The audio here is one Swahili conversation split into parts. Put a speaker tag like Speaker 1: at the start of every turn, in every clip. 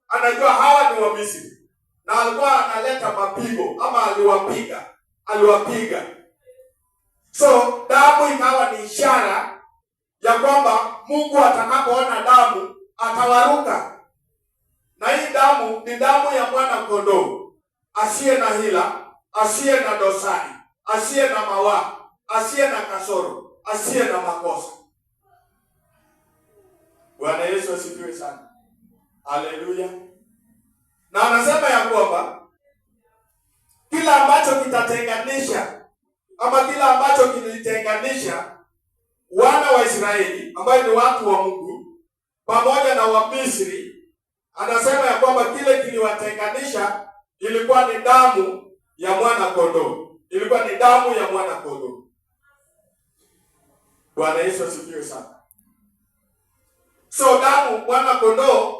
Speaker 1: anajua hawa ni Wamisri, na alikuwa analeta mapigo ama aliwapiga. So damu ikawa ni ishara ya kwamba Mungu atakapoona damu atawaruka. Na hii damu ni damu ya mwana kondoo, asiye na hila, asiye na dosari, asiye na mawaa, asiye na kasoro, asiye na makosa. Bwana Yesu asifiwe sana. Haleluya. Na anasema ya kwamba kila ambacho kitatenganisha ama kila ambacho kilitenganisha wana wa Israeli ambao ni watu wa Mungu pamoja na Wamisri, anasema ya kwamba kile kiliwatenganisha ilikuwa ni damu ya mwana kondoo. Ilikuwa ni damu ya mwana kondoo. Bwana Yesu asifiwe sana. So damu mwana kondoo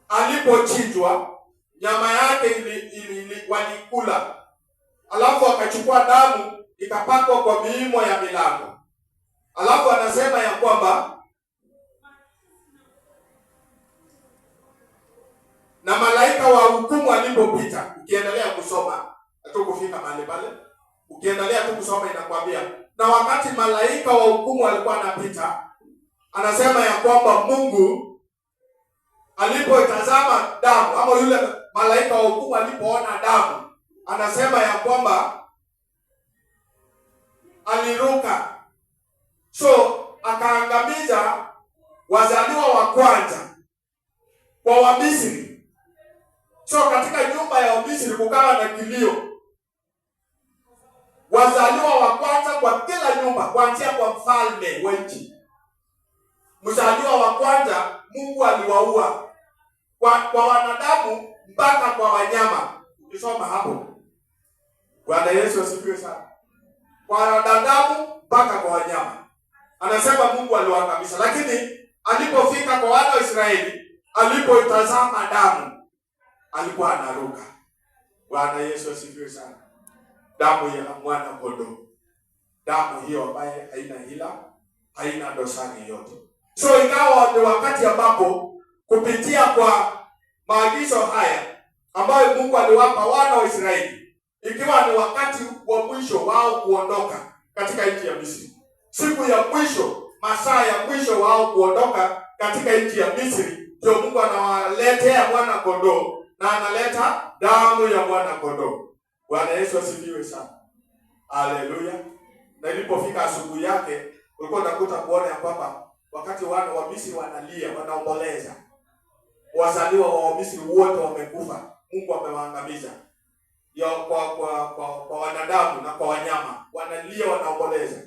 Speaker 1: alipochinjwa, nyama yake walikula. Alafu akachukua damu ikapakwa kwa miimo ya milango. Alafu anasema ya kwamba na malaika wa hukumu alipopita, ukiendelea kusoma hata kufika mahali pale, ukiendelea tu kusoma inakwambia, na wakati malaika wa hukumu alikuwa anapita, anasema ya kwamba Mungu alipotazama damu, ama yule malaika wa hukumu alipoona damu, anasema ya kwamba aliruka. So akaangamiza wazaliwa wa kwanza kwa Wamisri. So katika nyumba ya Wamisri kukawa na kilio. Wazaliwa wa kwanza kwa kila nyumba, kuanzia kwa mfalme wa nchi, mzaliwa wa kwanza Mungu aliwaua. Kwa wanadamu mpaka kwa wanyama. Ukisoma hapo. Bwana Yesu asifiwe sana. Kwa wanadamu mpaka kwa wanyama, anasema Mungu aliwaangamiza. Lakini alipofika kwa wana wa Israeli, alipoitazama damu, alikuwa anaruka. Bwana Yesu asifiwe sana. Damu ya mwana kondoo. Damu hiyo ambaye haina hila, haina dosari yote. So ikawa ni wakati ambapo kupitia kwa maagizo haya ambayo Mungu aliwapa wana wa Israeli, ikiwa ni wakati wa mwisho wao kuondoka katika nchi ya Misri. Siku ya mwisho, masaa ya mwisho wao kuondoka katika nchi ya Misri, ndio Mungu anawaletea mwana kondoo na analeta damu ya mwana kondoo. Bwana Yesu asifiwe sana. Haleluya. Na ilipofika asubuhi yake, ulikuwa unakuta kuona ya kwamba wakati wana wa Misri wanalia, wanaomboleza, wazaliwa wa Misri wote wamekufa, Mungu amewaangamiza. Kwa wanadamu na kwa wanyama, wanalia, wanaomboleza.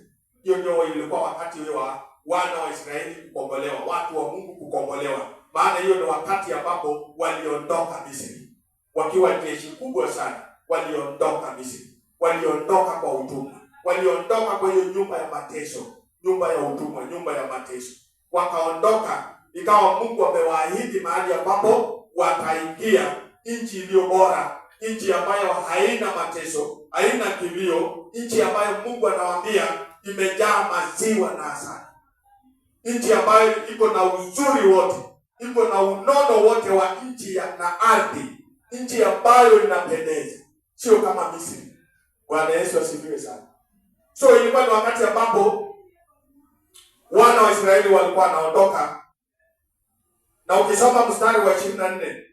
Speaker 1: Hiyo ndio ilikuwa wakati wa wana wa Israeli kukombolewa, watu wa Mungu kukombolewa. Maana hiyo ni wakati ambapo waliondoka Misri wakiwa jeshi kubwa sana. Waliondoka Misri, waliondoka kwa utumwa, waliondoka kwa hiyo nyumba ya mateso, nyumba ya utumwa, nyumba ya mateso. Wakaondoka, ikawa Mungu amewaahidi mahali ambapo wataingia nchi iliyo bora, nchi ambayo haina mateso, haina kilio, nchi ambayo Mungu anawaambia imejaa maziwa na asali, nchi ambayo iko na uzuri wote, iko na unono wote wa nchi na ardhi, nchi ambayo inapendeza, sio kama Misri. Bwana Yesu asifiwe sana. So ilikuwa ni wakati ambapo wana wa Israeli walikuwa wanaondoka, na ukisoma mstari wa 24,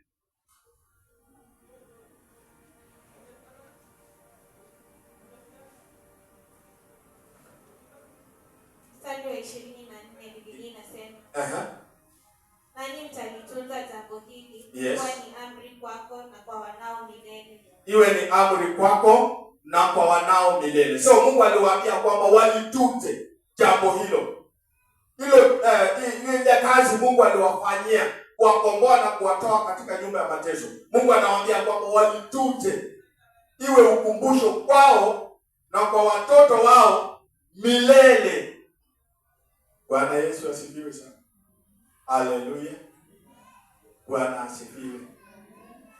Speaker 2: mstari wa 24, Biblia inasema, nanyi mtalitunza jambo hili,
Speaker 1: yes,
Speaker 2: kuwa ni amri kwako na kwa wanao milele.
Speaker 1: Iwe ni amri kwako na kwa wanao milele. So Mungu aliwaambia kwamba walitunze jambo hilo. Ile kazi Mungu aliwafanyia kuwakomboa na kuwatoa katika nyumba ya mateso. Mungu anawaambia kwamba walitunze, iwe ukumbusho kwao na kwa watoto wao milele. Bwana Yesu asifiwe sana. Haleluya. Bwana asifiwe.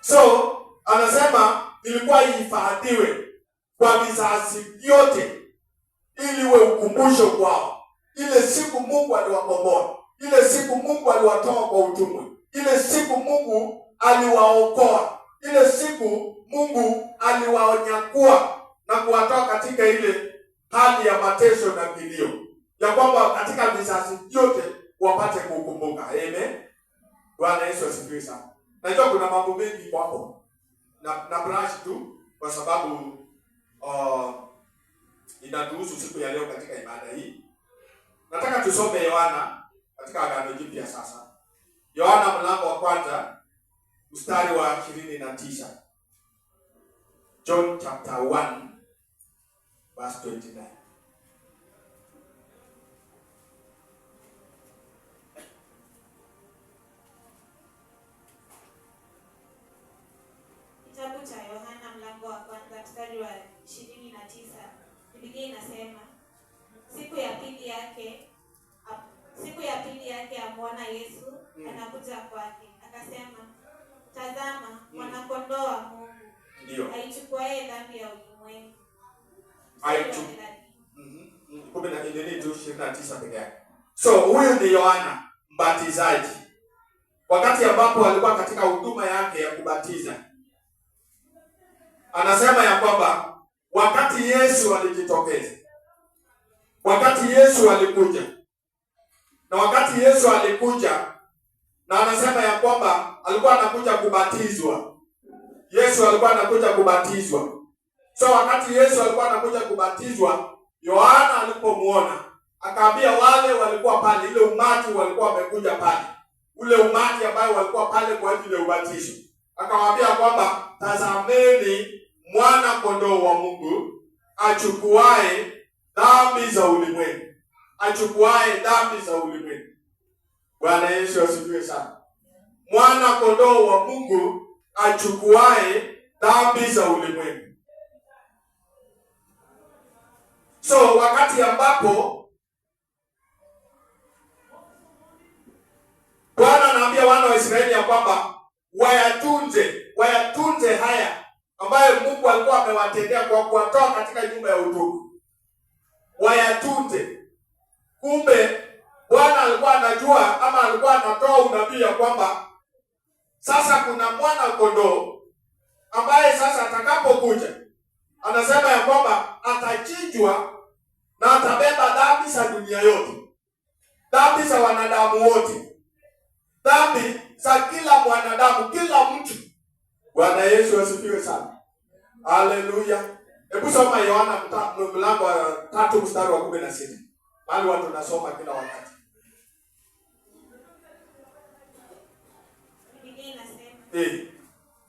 Speaker 1: So anasema ilikuwa ihifadhiwe kwa vizazi vyote, ili iwe ukumbusho kwao. Ile siku Mungu aliwakomboa, ile siku Mungu aliwatoa kwa utumwa, ile siku Mungu aliwaokoa, ile siku Mungu aliwanyakua na kuwatoa katika ile hali ya mateso na kilio, ya kwamba katika vizazi vyote wapate kukumbuka. Amen. Bwana Yesu asifiwe sana. Najua kuna mambo mengi hapo na brush tu kwa sababu inatuhusu siku ya leo katika ibada hii. Nataka tusome Yohana katika Agano Jipya sasa. Yohana mlango wa kwanza mstari wa 29. John chapter 1 verse 29.
Speaker 2: Kitabu cha Yohana mlango wa kwanza mstari wa 29. Biblia inasema, siku ya pili yake amwona Yesu anakuja kwake. Akasema, tazama mwana-kondoo wa Mungu, aichukuaye dhambi ya ulimwengu.
Speaker 1: So huyu ni Yohana Mbatizaji, wakati ambapo alikuwa katika huduma yake ya kubatiza. Anasema ya kwamba wakati Yesu alijitokeza, wakati Yesu alikuja, na wakati Yesu alikuja, na anasema ya kwamba alikuwa anakuja kubatizwa. Yesu alikuwa anakuja kubatizwa. So wakati Yesu alikuwa anakuja kubatizwa, Yohana alipomuona, akaambia wale walikuwa pale, ile umati walikuwa wamekuja pale, ule umati ambao walikuwa pale kwa ajili ya ubatizo, akawaambia kwamba tazameni mwana-kondoo wa Mungu achukuae dhambi za ulimwengu, achukuae dhambi za ulimwengu. Bwana Yesu asifiwe sana. Mwana-kondoo wa Mungu achukuae dhambi za ulimwengu. So wakati ambapo Bwana anaambia wana wa Israeli ya kwamba wayatunze haya ambayo Mungu alikuwa amewatendea kwa kuwatoa katika nyumba ya utumwa, wayatunze. Kumbe Bwana alikuwa anajua ama alikuwa anatoa unabii ya kwamba sasa kuna mwana-kondoo ambaye sasa atakapokuja, anasema ya kwamba atachinjwa na atabeba dhambi za dunia yote, dhambi za wanadamu wote, dhambi za kila mwanadamu, kila mtu. Bwana Yesu asifiwe sana. Haleluya. Hebu soma Yohana mlango wa 3 mstari wa 16. Bali watu nasoma kila wakati.
Speaker 2: Biblia inasema,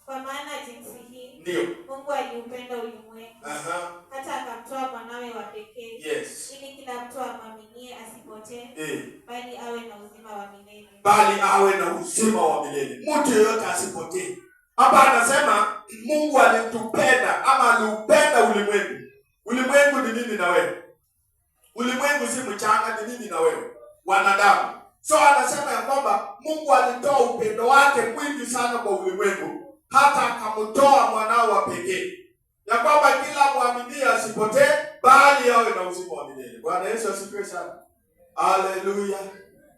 Speaker 2: kwa maana jinsi hii
Speaker 1: ndio
Speaker 2: Mungu aliupenda ulimwengu hata akamtoa mwanawe wa pekee, ili kila mtu amwaminie asipotee, bali awe na uzima wa milele.
Speaker 1: Bali awe na uzima wa milele. Mtu yeyote asipotee. Hapa anasema Mungu alitupenda ama aliupenda ulimwengu. Ulimwengu ni mimi na wewe. Ulimwengu si mchanga, ni mimi na wewe, wanadamu. So anasema ya kwamba Mungu alitoa upendo wake mwingi sana kwa ulimwengu hata akamtoa mwanao wa pekee, ya kwamba kila muamini asipotee bali awe na uzima wa milele. Bwana Yesu asifiwe sana. Haleluya.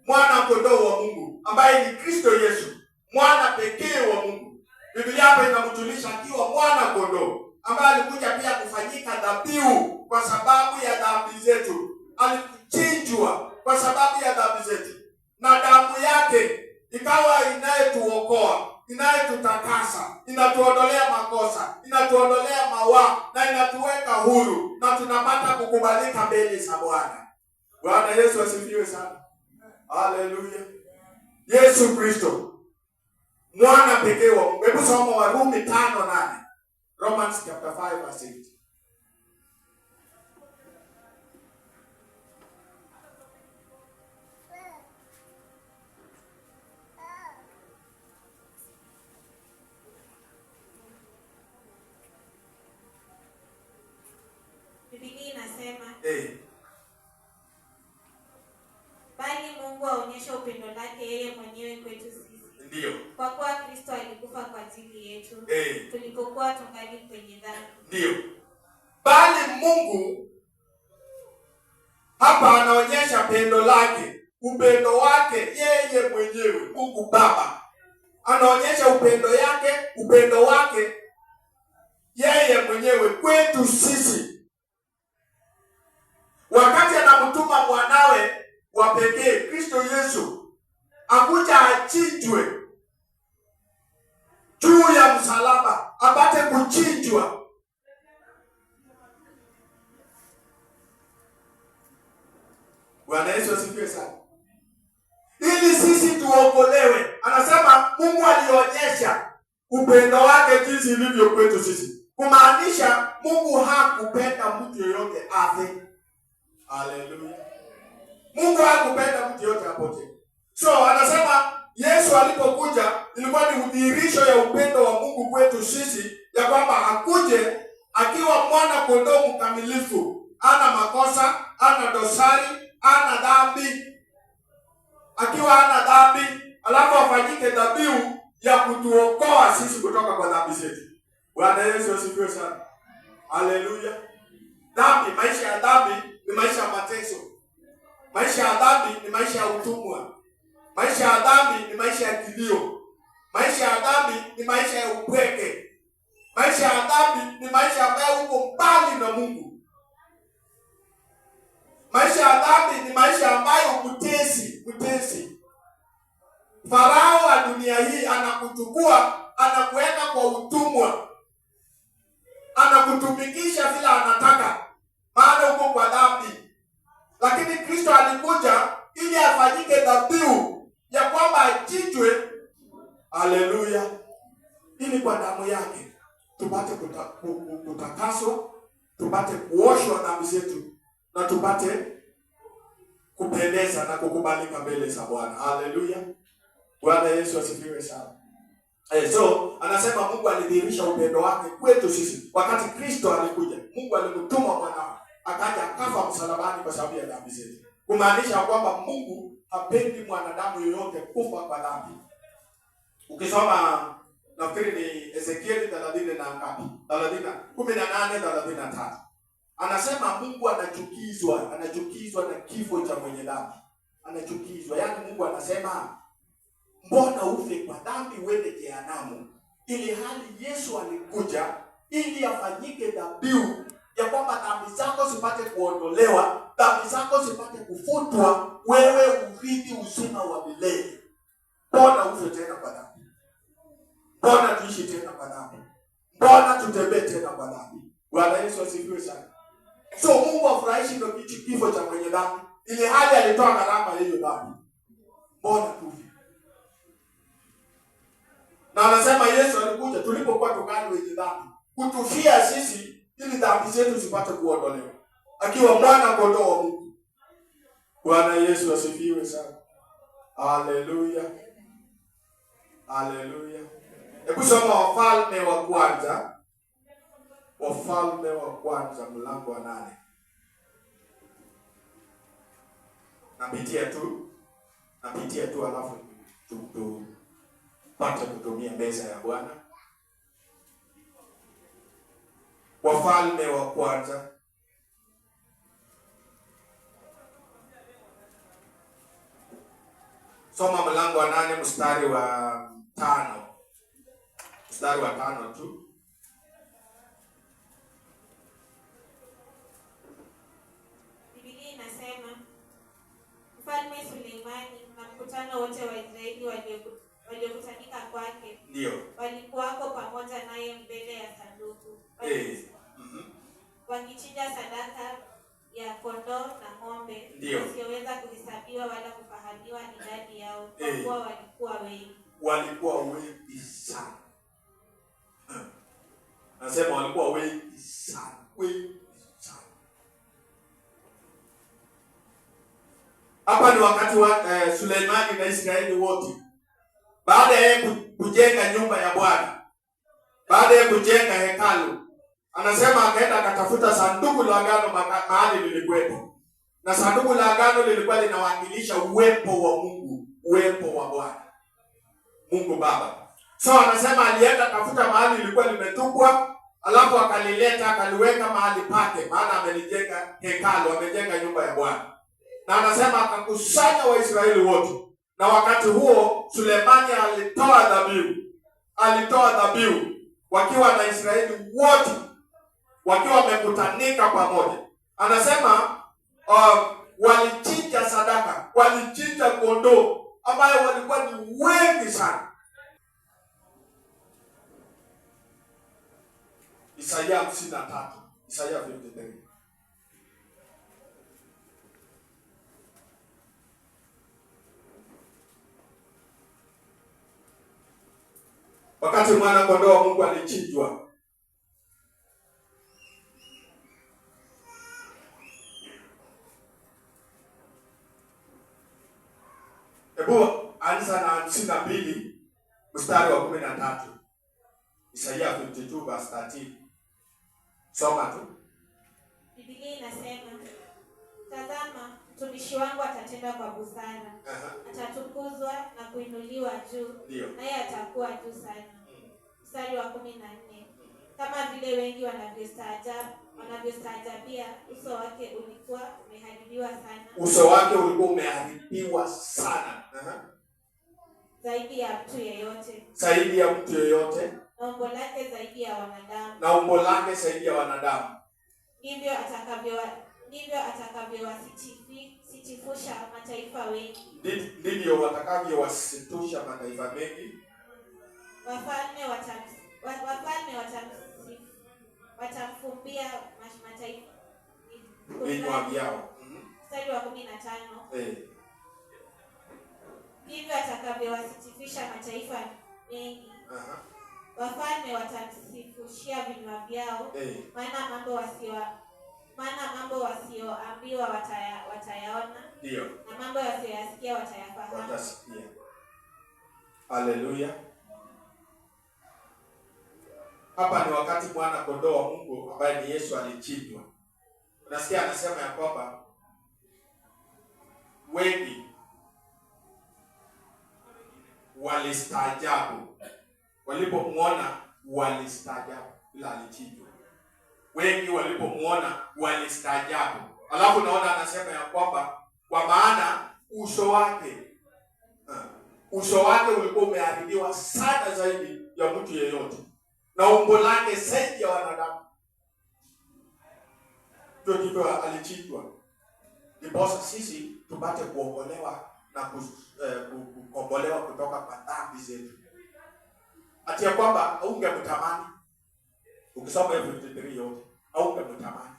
Speaker 1: Mwana-kondoo wa Mungu ambaye ni Kristo Yesu, mwana pekee wa Mungu. Biblia hapa inamjulisha akiwa mwana-kondoo ambaye alikuja pia kufanyika dhabihu kwa sababu ya dhambi zetu. Alichinjwa kwa sababu ya dhambi zetu, na damu yake ikawa inayetuokoa, inayetutakasa, inatuondolea makosa, inatuondolea mawaa na inatuweka huru, na tunapata kukubalika mbele za Bwana. Bwana Yesu asifiwe sana. Haleluya. Yesu Kristo mwana pekee wa Mungu. Hebu soma Warumi 5:8. Romans chapter 5 verse 8.
Speaker 2: Biblia inasema, bali Mungu aonyesha upendo lake yeye mwenyewe kwetu sisi.
Speaker 1: Ndio.
Speaker 2: Kwa kuwa Kristo alikufa kwa ajili yetu tulipokuwa tungali kwenye dhambi.
Speaker 1: Ndio. Bali Mungu hapa anaonyesha pendo lake upendo wake yeye mwenyewe. Mungu Baba anaonyesha upendo wake yeye mwenyewe kwetu sisi, wakati anamtuma mwanawe wa pekee Kristo Yesu akuja achinjwe juu ya msalaba, apate kuchinjwa. Bwana Yesu asifiwe sana. Ili sisi tuokolewe. Anasema Mungu alionyesha upendo wake jinsi ilivyo kwetu sisi. Kumaanisha Mungu hakupenda mtu yeyote afe. Haleluya. Mungu hakupenda mtu yeyote apote. So anasema Yesu alipokuja ilikuwa ni udhihirisho ya upendo wa Mungu kwetu sisi, ya kwamba akuje akiwa mwana kondoo mkamilifu, ana makosa, ana dosari, ana dhambi. Akiwa hana dhambi, alafu afanyike dhabihu ya kutuokoa sisi kutoka kwa dhambi zetu. Bwana Yesu asifiwe sana. Haleluya. Dhambi, maisha ya dhambi ni maisha ya mateso. Maisha ya dhambi ni maisha ya utumwa. Maisha ya dhambi ni maisha ya kilio. Maisha ya dhambi ni maisha ya upweke. Maisha ya dhambi ni maisha ambayo uko mbali na Mungu. Maisha ya dhambi ni maisha ambayo mtesi. Farao wa dunia hii anakuchukua, anakuweka kwa utumwa. Anakutumikisha vile anataka, maana uko kwa dhambi. Lakini Kristo alikuja ili afanyike dhabihu ya kwamba achinjwe. Haleluya. Ili kwa damu yake tupate kutakaswa, tupate kuoshwa dhambi zetu, na tupate kupendeza na kukubalika mbele za Bwana. Haleluya. Bwana Yesu asifiwe sana. So anasema Mungu alidhihirisha upendo wake kwetu sisi wakati Kristo alikuja. Mungu alimtuma mwanawe akaja akafa msalabani kwa sababu ya dhambi zetu. Kumaanisha kwamba Mungu hapendi mwanadamu yoyote kufa kwa dhambi. Ukisoma nafikiri ni Ezekieli 30 na ngapi? 18:33. Anasema Mungu anachukizwa na kifo cha mwenye dhambi. Anachukizwa. Yaani Mungu anasema mbona ufe kwa dhambi uende jehanamu? Ili hali Yesu alikuja ili afanyike dhabihu ya kwamba dhambi zako zipate kuondolewa, dhambi zako zipate kufutwa, wewe urithi uzima wa milele. Mbona ufe tena kwa dhambi? Mbona tuishi tena kwa dhambi? Mbona tutembee tena kwa dhambi? Bwana Yesu asifiwe sana. So Mungu afurahishi ndio kifo cha mwenye dhambi, ili hali alitoa gharama hiyo dhambi. Mbona tufe? Na anasema Yesu alikuja tulipokuwa tukali wenye dhambi, kutufia sisi ili dhambi zetu zipate kuondolewa, akiwa mwana kondoo wa Mungu. Bwana Yesu asifiwe sana. Haleluya. Haleluya. Hebu soma Wafalme wa kwanza. Wafalme wa kwanza mlango wa 8. Napitia tu alafu tupate kutumia meza ya Bwana. Wafalme wa kwanza soma mlango wa 8 mstari wa 5. Mstari wa 5 tu.
Speaker 2: Mfalme Suleimani na mkutano wote wa Israeli waliokutanika kwake,
Speaker 1: ndio
Speaker 2: walikuwako pamoja naye mbele ya sanduku, wakichinja sadaka ya kondoo na ng'ombe wasioweza kuhesabiwa wala kufahamiwa idadi yao, kwa kuwa walikuwa wengi
Speaker 1: sana. Nasema walikuwa wengi sana. Hapa ni wakati wa Suleimani na Israeli wote. Baada ya kujenga nyumba ya Bwana, baada ya kujenga hekalu, anasema akaenda akatafuta sanduku la agano mahali lilikuwepo. Na sanduku la agano lilikuwa linawakilisha uwepo wa Mungu, uwepo wa Bwana, Mungu Baba. So anasema alienda tafuta mahali lilikuwa limetupwa, alafu akalileta akaliweka mahali pake, maana amelijenga hekalu, amejenga nyumba ya Bwana. Na anasema akakusanya Waisraeli wote. Na wakati huo Sulemani alitoa dhabihu wakiwa na Israeli wote wakiwa wamekutanika pamoja. Anasema walichinja sadaka, walichinja kondoo ambayo walikuwa ni wengi sana. Isaya 53, Isaya 53. Wakati mwana kondoo wa Mungu alichinjwa, hebu anza na 52 mstari wa 13. Isaya 52 verse 13. Soma tu.
Speaker 2: Biblia inasema, tazama mtumishi wangu atatenda kwa busara. Atatukuzwa na kuinuliwa juu, naye atakuwa juu sana. Mstari wa 14. Kama vile wengi wanavyostaajabia, uso wake ulikuwa umeharibiwa sana.
Speaker 1: Uso wake ulikuwa umeharibiwa sana.
Speaker 2: Zaidi ya mtu yeyote.
Speaker 1: Zaidi ya mtu yeyote.
Speaker 2: Na umbo lake zaidi ya wanadamu.
Speaker 1: Na umbo lake zaidi ya wanadamu.
Speaker 2: Ndivyo atakavyowasitifusha mataifa wengi.
Speaker 1: Ndivyo watakavyowasitusha mataifa mengi.
Speaker 2: Wafalme watamfumbia mataifa
Speaker 1: vinywa vyao.
Speaker 2: Mstari wa 15. Ndivyo atakavyowasitifisha mataifa mengi. Wafalme watamsifushia vinywa vyao. Maana mambo wasioambiwa watayaona.
Speaker 1: Ndio.
Speaker 2: Na mambo wasioyasikia watayafahamu.
Speaker 1: Watasikia. Haleluya. Hapa ni wakati mwana kondoo wa Mungu ambaye ni Yesu alichinjwa. Unasikia anasema ya kwamba wengi walistaajabu walipomwona, walistaajabu bila alichinjwa. Wengi walipomwona walistaajabu. Alafu naona anasema ya kwamba kwa maana uso wake ulikuwa umeharibiwa sana zaidi ya mtu yeyote, na umbo lake zaidi ya wanadamu. Ndio ndivyo alichinjwa. Ndiposa sisi tupate kuokolewa na kukombolewa kutoka kwa dhambi zetu. Ati ya kwamba ungemtamani. Ukisoma 53 yote, ungemtamani.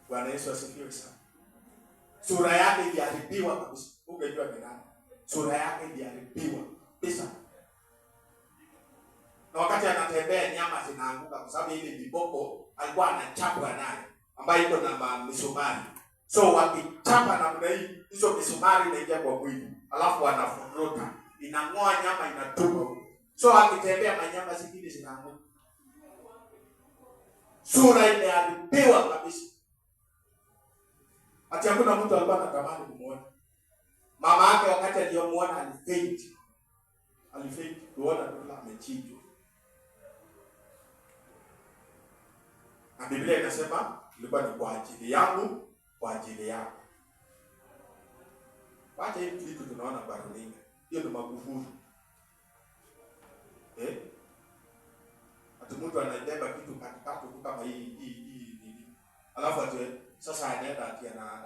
Speaker 1: Bwana Yesu asifiwe sana. Sura yake iliharibiwa kabisa. Ungejua ni nani. Sura yake iliharibiwa kabisa. Na wakati anatembea nyama zinaanguka kwa sababu ile viboko alikuwa anachapwa naye ambayo iko na misumari. So wakichapa namna hii, hizo misumari inaingia kwa mwili. Alafu anafuruta, inang'oa nyama inatupa. So akitembea manyama zingine zinaanguka. Sura imeharibiwa kabisa. Ati hakuna mtu alikuwa anatamani kumuona. Mama yake wakati aliyomuona alifaint. Kuona ndio amechinjwa. Na Biblia inasema ilikuwa ni kwa ajili yangu, kwa ajili yako. Wacha hivi vitu tunaona kwa runinga. Hiyo ni makufuru. Ati mtu anabeba kitu katikati kama hii. Alafu ati sasa anaenda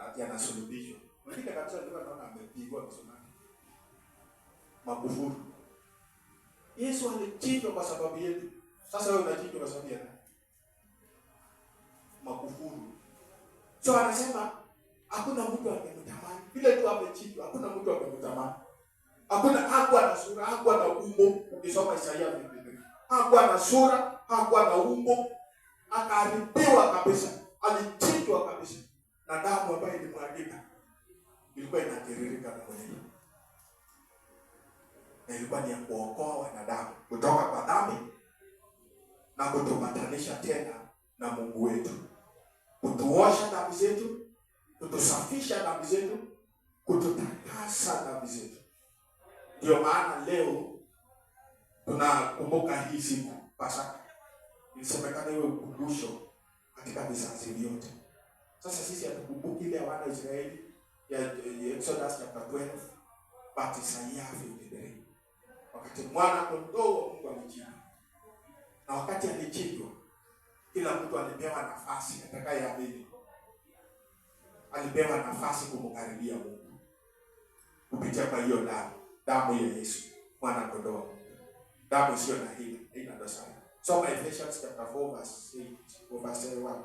Speaker 1: ati anasulubishwa. Unafika kabisa ndio naona amepigwa msumari. Makufuru. Yesu alichinjwa kwa sababu yetu. Sasa wewe unachinjwa kwa sababu ya nani? Makufuru. So anasema hakuna mtu angemtamani. Vile tu amechinjwa, hakuna mtu angemtamani. Hakuwa na sura, hakuwa na umbo. Ukisoma Isaya 53. Hakuwa na sura, hakuwa na umbo. Akaharibiwa kabisa. Alichinjwa kabisa. Na damu ambayo ilimwagika ilikuwa inatiririka mwilini. Na ilikuwa ni ya kuokoa wanadamu kutoka kwa dhambi na kutupatanisha tena na Mungu wetu. Kutuosha dhambi zetu, kutusafisha dhambi zetu, kututakasa dhambi zetu. Ndio maana leo tunakumbuka hii siku Pasaka. Ilisemekana iwe ukumbusho katika vizazi vyote. Sasa sisi hatukumbuki ile wana Israeli ya Exodus chapter 12, but Isaiah 53. Wakati mwana kondoo wa Mungu alichinjwa. Na wakati alichinjwa, kila mtu alipewa nafasi atakayeamini. Alipewa nafasi kumkaribia Mungu kupitia kwa hiyo damu ya Yesu, mwana kondoo wa Mungu. Damu isiyo na hila, haina dosari. Soma Ephesians chapter 4 verse 8 verse 1.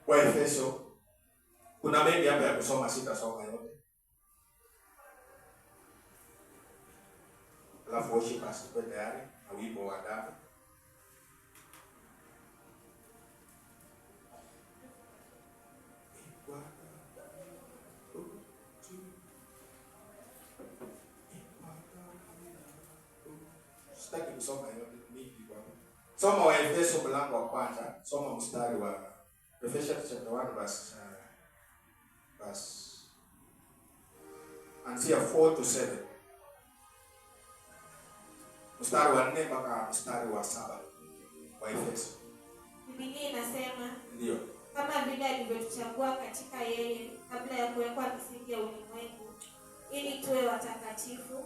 Speaker 1: Kwa Efeso kuna mengi hapa ya kusoma, sitasoma yote. Alafu worshipers tuko tayari na wimbo wa damu. Sitaki kusoma yote mingi kwa. Soma wa Efeso mlango wa kwanza, soma mstari wa Ephesians chapter 1 verse anzia 4 to 7. Mstari wa 4 mpaka mstari wa 7 wa Efeso.
Speaker 2: Biblia inasema,
Speaker 1: ndio,
Speaker 2: kama vile alivyotuchagua katika yeye kabla ya kuwekwa misingi ya ulimwengu, ili tuwe watakatifu,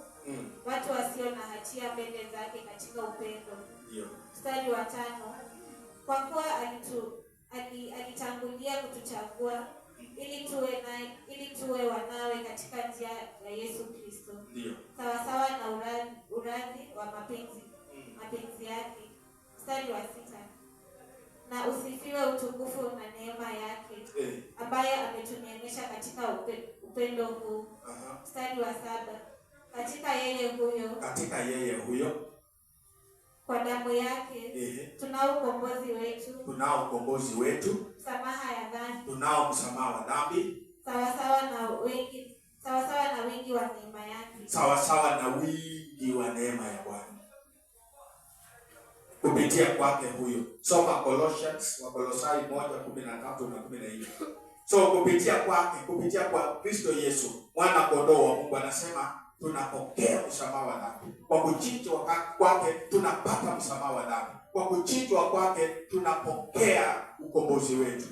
Speaker 2: watu wasio na hatia mbele zake katika upendo.
Speaker 1: Ndio.
Speaker 2: Mstari wa 5, kwa kuwa alitangulia kutuchagua ili tuwe wanawe katika njia ya Yesu Kristo.
Speaker 1: Ndio.
Speaker 2: Sawa na uradhi wa mapenzi yake. Mstari wa 6, na usifiwe utukufu na neema yake ambaye ametuneemesha katika upendo huu. Mstari wa 7, katika yeye huyo kwa damu yake tunao ukombozi wetu, msamaha ya dhambi,
Speaker 1: tunao msamaha wa dhambi,
Speaker 2: sawa na wingi wa neema yake,
Speaker 1: sawa na wingi wa neema ya Bwana kupitia kwake huyo. Soma Wakolosai 1:13 na 14. So kupitia kwa Kristo Yesu, mwana kondoo wa Mungu, anasema tunapokea msamaha wa dhambi. Kwa kuchinjwa kwake tunapata msamaha wa dhambi. Kwa kuchinjwa kwake tunapokea ukombozi wetu.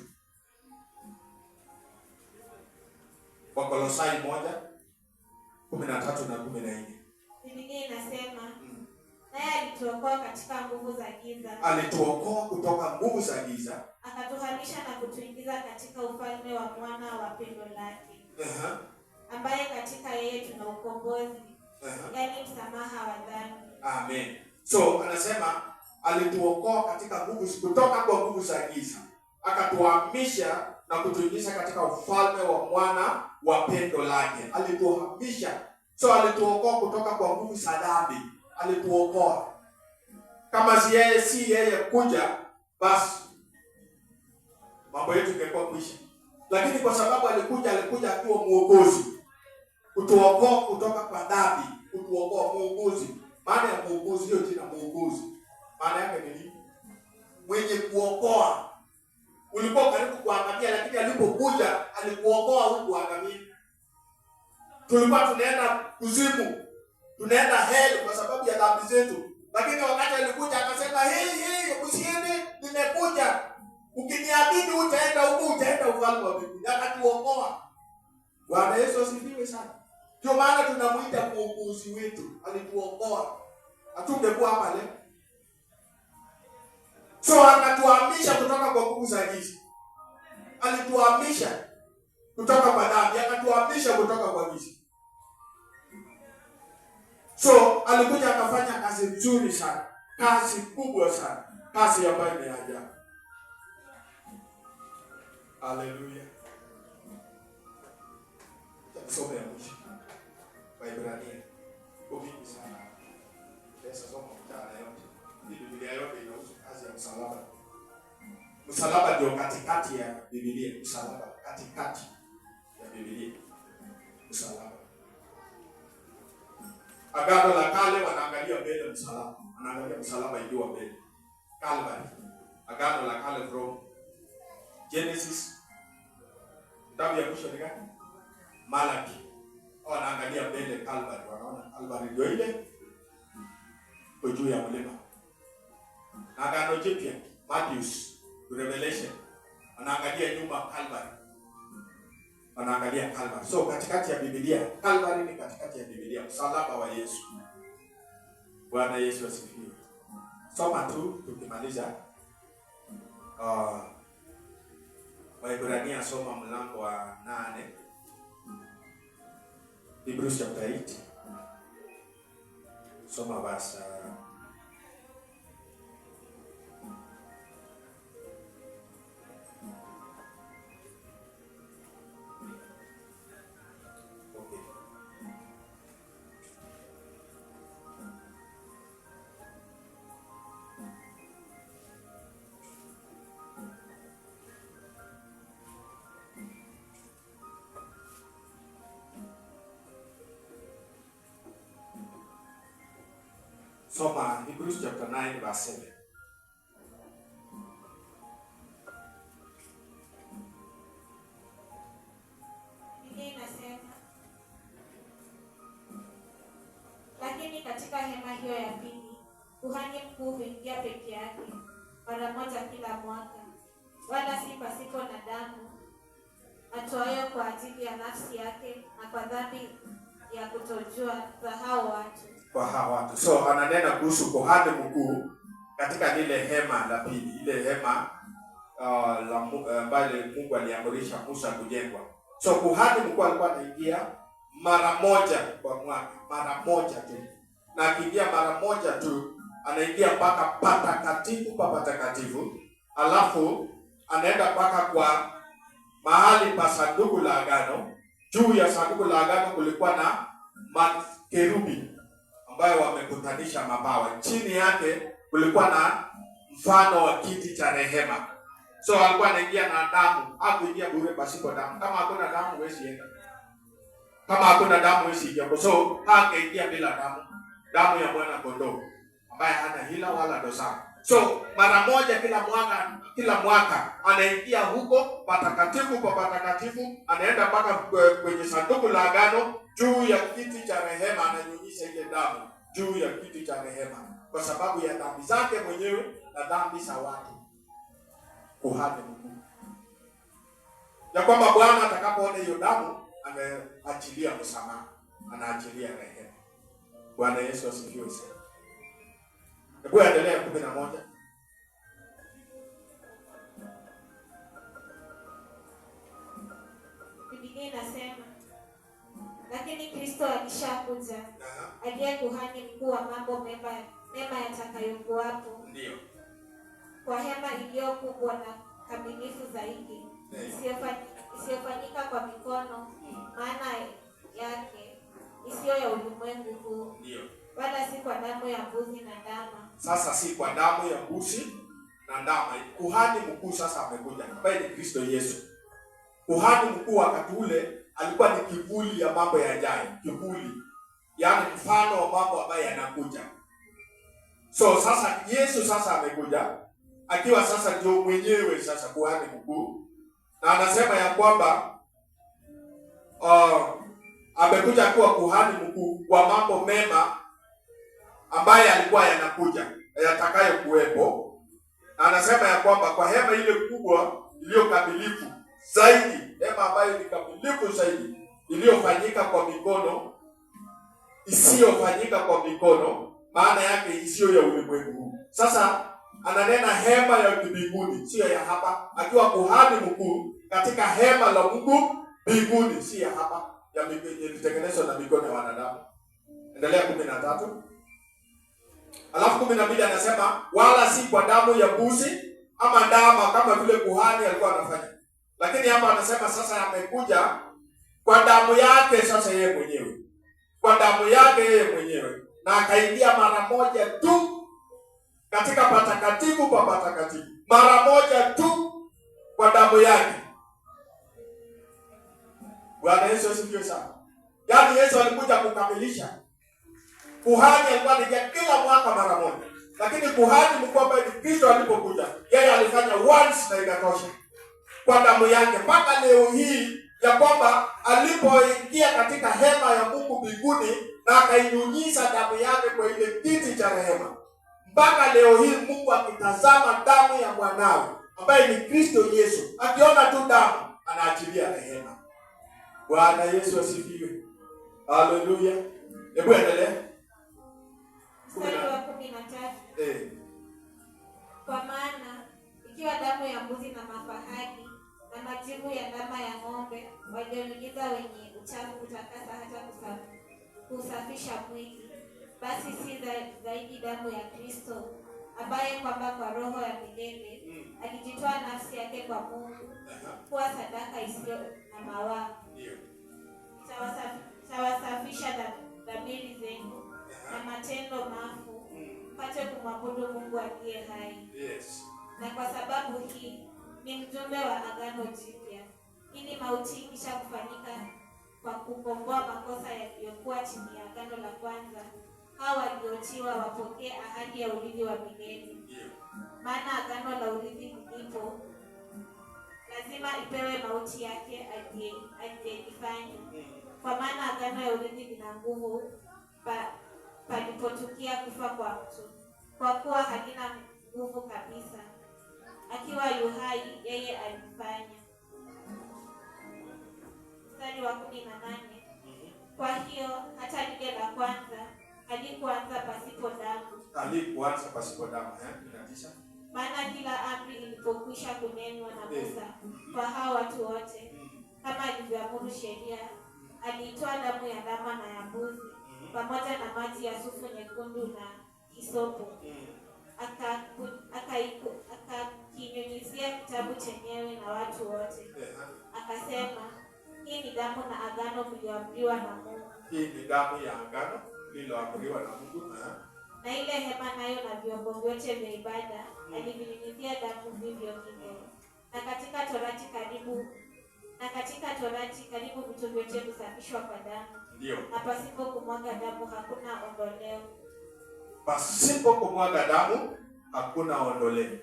Speaker 1: Wakolosai 1:13 na 14.
Speaker 2: Biblia inasema, naye alituokoa katika nguvu za giza.
Speaker 1: Alituokoa kutoka nguvu za giza,
Speaker 2: akatuhamisha na kutuingiza katika ufalme wa mwana wa pendo lake. Ambaye katika yeye tuna ukombozi, yaani msamaha wa dhambi.
Speaker 1: Amen. So anasema alituokoa kutoka kwa nguvu za giza, akatuhamisha na kutuingiza katika ufalme wa mwana wa pendo lake. Alituhamisha. So alituokoa kutoka kwa nguvu za dhambi. Alituokoa. Kama si yeye kuja, basi mambo yetu ingekuwa kwisha. Lakini kwa sababu alikuja akiwa mwokozi, kutuokoa kutoka kwa dhambi, kutuokoa. Mwokozi, maana ya mwokozi, hiyo jina mwokozi, maana yake ni nini? Mwenye kuokoa. Ulikuwa karibu kuangamia, lakini alipokuja alikuokoa huku angamia. Tulikuwa tunaenda kuzimu, tunaenda hell kwa sababu ya dhambi zetu, lakini wakati alikuja akasema, hey, usiende, nimekuja. Ukiniamini utaenda huko, utaenda ufalme wa mbinguni. Akatuokoa. Bwana Yesu asifiwe sana. Ndio maana tunamuita mwokozi wetu. Alituokoa. Hatungekuwa hapa leo. So akatuhamisha kutoka kwa nguvu za giza. Alituhamisha kutoka kwa dhambi, akatuhamisha kutoka kwa giza. So alikuja akafanya kazi nzuri sana. Kazi kubwa sana. Kazi ambayo ni ajabu. Haleluya. Tusome ya mwisho. Waebrania. Mingi sana. Pesa soma mtaala yote. Biblia yote inahusu kazi ya msalaba. Msalaba ndio katikati ya Biblia. Msalaba katikati ya Biblia. Msalaba. Agano la Kale wanaangalia mbele msalaba. Wanaangalia msalaba ikiwa mbele. Calvary. Agano la Kale from Genesis. Kitabu ya mwisho ni gani? Malaki. Wanaangalia mbele Calvary. Wanaona Calvary ndio ile kwa juu ya mlima. Agano Jipya, Matthews Revelation. Anaangalia nyuma Calvary. Anaangalia Calvary. So katikati ya Biblia, Calvary ni katikati ya Biblia, msalaba wa Yesu. Bwana Yesu asifiwe. Soma tu tukimaliza. Waebrania soma mlango wa 8. Hebrews chapter 8. Soma verse Soma Hebrews chapter 9 verse 7.
Speaker 2: Inasema, lakini katika hema hiyo ya pili kuhani mkuu huingia peke yake mara moja kila mwaka, wala si pasipo na damu, atoayo kwa ajili ya nafsi yake na kwa dhambi ya kutojua za hao watu.
Speaker 1: Kwa hao watu. So ananena kuhusu kuhani mkuu katika lile hema la pili, ile hema ambalo Mungu aliamrisha Musa kujengwa. So kuhani mkuu alikuwa anaingia mara moja kwa mwaka, mara moja tu. Na akiingia mara moja tu, anaingia mpaka patakatifu pa patakatifu. Alafu anaenda mpaka kwa mahali pa sanduku la agano. Juu ya sanduku la agano kulikuwa na makerubi ambayo wamekutanisha mabawa. Chini yake kulikuwa na mfano wa kiti cha rehema. So alikuwa anaingia na damu, hakuingia bure pasipo damu. Kama hakuna damu huwezi enda. Kama hakuna damu huwezi ingia. So hakuingia bila damu. Damu ya mwana kondoo ambaye hana hila wala dosari. So mara moja kila mwaka anaingia huko patakatifu kwa patakatifu, anaenda mpaka kwenye sanduku la agano. Juu ya kiti cha rehema ananyunyiza ile damu juu ya kiti cha rehema kwa sababu ya dhambi zake mwenyewe na dhambi za watu. Kuhani mkuu, ya kwamba Bwana atakapoona hiyo damu anaachilia msamaha, anaachilia rehema. Bwana Yesu asifiwe sana. Hebu endelea 11.
Speaker 2: Biblia inasema, lakini Kristo alishakuja, aliye kuhani mkuu wa mambo mema yatakayokuwapo.
Speaker 1: Ndio.
Speaker 2: Kwa hema iliyo kubwa na kamilifu zaidi, isiyofanyika kwa mikono, maana yake isiyo ya ulimwengu huu.
Speaker 1: Ndio.
Speaker 2: Wala si kwa damu ya mbuzi na ndama.
Speaker 1: Sasa si kwa damu ya mbuzi na ndama. Kuhani mkuu sasa amekuja, ambaye ni Kristo Yesu. Kuhani mkuu wakati ule alikuwa ni kivuli ya mambo yajayo, kivuli. Yaani mfano wa mambo ambayo yanakuja. So sasa Yesu sasa amekuja akiwa sasa ndio mwenyewe sasa kuhani mkuu, na anasema ya kwamba amekuja kuwa kuhani mkuu wa mambo mema ambaye alikuwa yanakuja, yatakayo kuwepo. Na anasema ya kwamba kwa hema ile kubwa iliyo kamilifu zaidi, hema ambayo ni kamilifu zaidi, iliyofanyika kwa mikono, isiyofanyika kwa mikono, maana yake isiyo ya ulimwengu. Sasa ananena hema ya mbinguni, sio ya hapa, akiwa kuhani mkuu katika hema la Mungu mbinguni, si ya hapa ya ilitengenezwa na mikono ya wanadamu. Endelea 13. Alafu 12 anasema wala si kwa damu ya mbuzi ama ndama kama vile kuhani alikuwa anafanya. Lakini hapa anasema sasa amekuja kwa damu yake sasa yeye mwenyewe. Kwa damu yake yeye mwenyewe, na akaingia mara moja tu katika patakatifu pa patakatifu. Mara moja tu kwa damu yake. Bwana Yesu asifiwe sana. Yaani Yesu alikuja kukamilisha. Kuhani alikuwa anaingia kila mwaka mara moja. Lakini kuhani mkuu ambaye ni Kristo alipokuja, yeye alifanya once na ikatosha. Kwa damu yake, mpaka leo hii ya kwamba alipoingia katika hema ya Mungu mbinguni na akainyunyiza damu yake kwa ile kiti cha rehema. Mpaka leo hii Mungu akitazama damu ya mwanawe ambaye ni Kristo Yesu, akiona tu damu anaachilia rehema. Bwana Yesu asifiwe. Haleluya. Hebu endelea.
Speaker 2: Mstari wa 13. Kwa maana ikiwa damu ya mbuzi na mafahali na majivu ya ndama ya ng'ombe walionyunyiza wenye uchafu kutakasa hata kusafisha mwili, basi si zaidi damu ya Kristo, ambaye kwamba kwa roho ya milele alijitoa nafsi yake kwa Mungu kuwa sadaka isiyo na mawaa, tawasafisha dhamiri zenu na matendo mafu, mpate kumwabudu Mungu aliye hai. Na kwa sababu hii ni mjumbe wa agano jipya, ili mauti kisha kufanyika kwa kukomboa makosa yaliyokuwa chini ya agano la kwanza, hao waliotiwa wapokee ahadi ya urithi wa milele. Maana agano la urithi lipo, lazima ipewe mauti yake aliyeifanya. Kwa maana agano ya urithi lina nguvu palipotukia kufa kwa mtu, kwa kuwa halina nguvu kabisa akiwa yuhai yeye alifanya. Mstari wa 18. Kwa hiyo hata lile la kwanza halikuanza pasipo damu. Maana kila amri ilipokwisha kunenwa na Musa kwa hao watu wote, kama alivyoamuru sheria, aliitoa damu ya ndama na ya mbuzi pamoja na maji ya sufu nyekundu na hisopo, akakinyunyizia kitabu chenyewe na watu wote, akasema, hii ni damu na agano mlioamriwa na Mungu.
Speaker 1: Hii ni damu ya agano mlioamriwa na Mungu.
Speaker 2: Na ile hema nayo na vyombo vyote vya ibada alivinyunyizia damu vivyo hivyo. Na katika Torati karibu vitu vyote husafishwa kwa damu.
Speaker 1: Ndio.
Speaker 2: Na pasipo kumwaga damu hakuna ondoleo.
Speaker 1: Pasipo kumwaga damu hakuna ondoleo.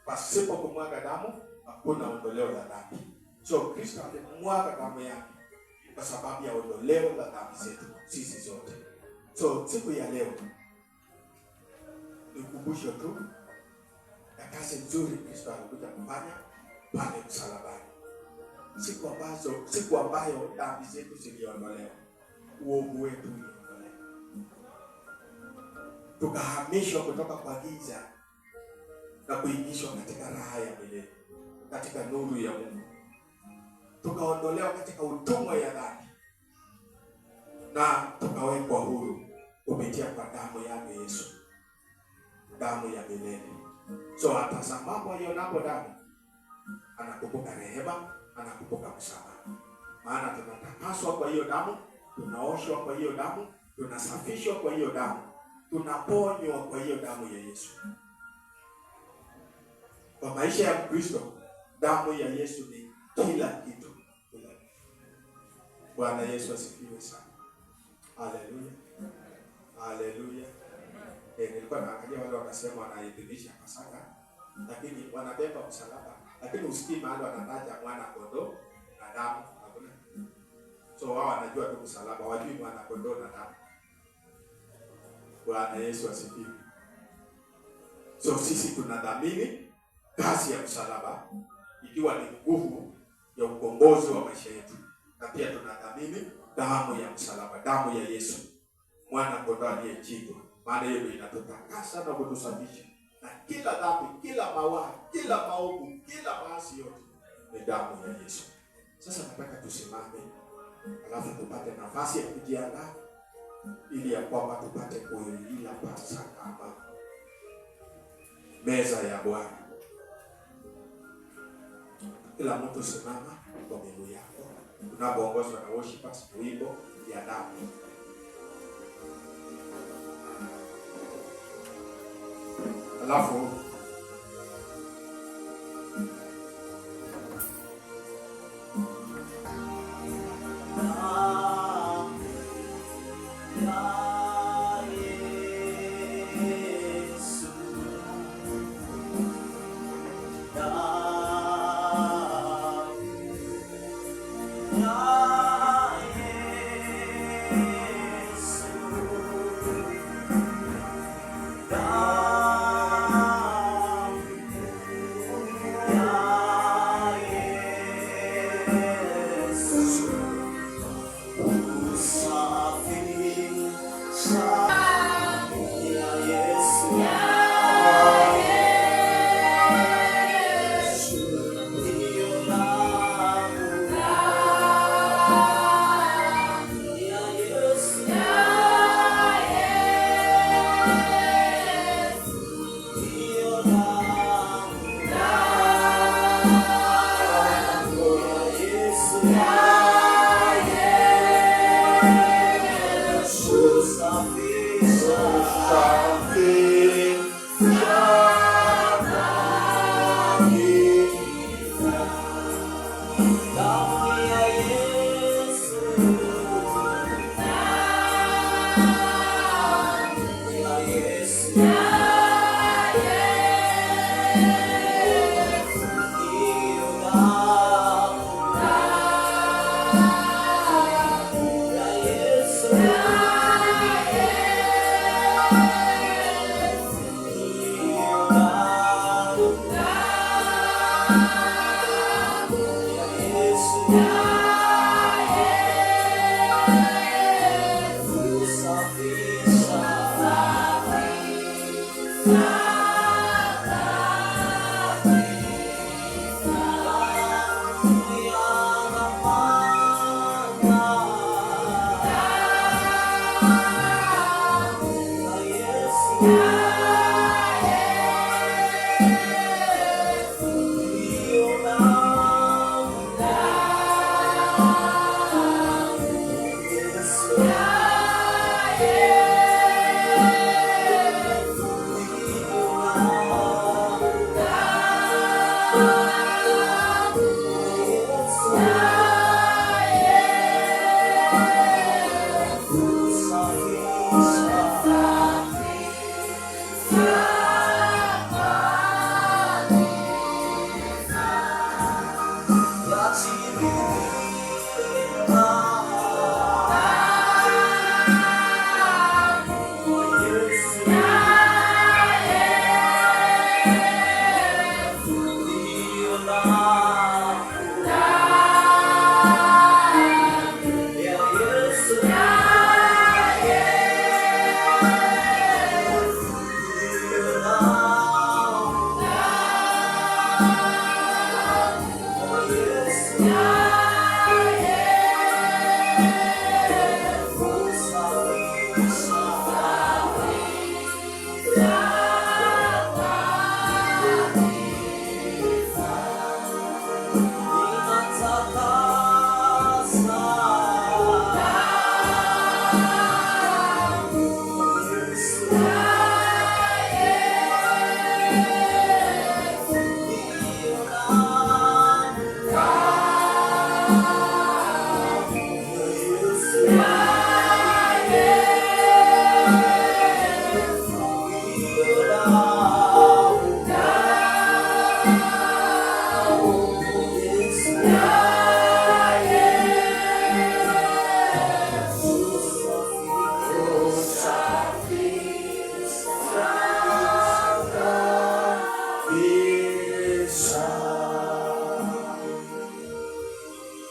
Speaker 1: Pasipo kumwaga damu hakuna ondoleo la dhambi. So Kristo alimwaga damu yake kwa sababu ya ondoleo la dhambi zetu sisi zote. So siku ya leo nikumbusho tu ya kazi nzuri Kristo alikuja kufanya pale msalabani. Siku ambayo dhambi zetu ziliondolewa, uovu wetu uliondolewa, tukahamishwa kutoka kwa giza na kuingishwa katika raha ya milele, katika nuru ya Mungu. Tukaondolewa katika utumwa ya dhambi na tukawekwa huru kupitia kwa damu yake Yesu, damu ya milele. So hata sababu aionapo damu, anakumbuka rehema, anakumbuka msamaha. Maana tunatakaswa kwa hiyo damu, tunaoshwa kwa hiyo damu, tunasafishwa kwa hiyo damu, tunaponywa kwa hiyo damu ya Yesu. Kwa maisha ya Kristo, damu ya Yesu ni kila kitu. Bwana Yesu asifiwe sana. Haleluya. Haleluya. Nilikuwa naangalia wale wanasema wanaidhinisha Pasaka, lakini wanabeba msalaba, lakini usikii mahali wanataja mwana kondoo na damu. Hakuna. So wao wanajua tu msalaba, wajui mwana kondoo na damu. Bwana Yesu asifiwe. So sisi tunadhamini kazi ya msalaba, ikiwa ni nguvu ya ukombozi wa maisha yetu, na pia tunadhamini damu ya msalaba, damu ya Yesu, mwana kondoo aliyechinjwa. Maana hiyo inatutakasa na kutusafisha na kila dhambi, kila mawaa, kila maovu, kila maasi yote ni damu ya Yesu. Sasa nataka tusimame, alafu tupate nafasi ya kujiandaa ili ya kwamba tupate kuila Pasaka ama meza ya Bwana. Kila mtu simama kwa miguu yako, tunapoongozwa na worshipers, wimbo ya damu. Alafu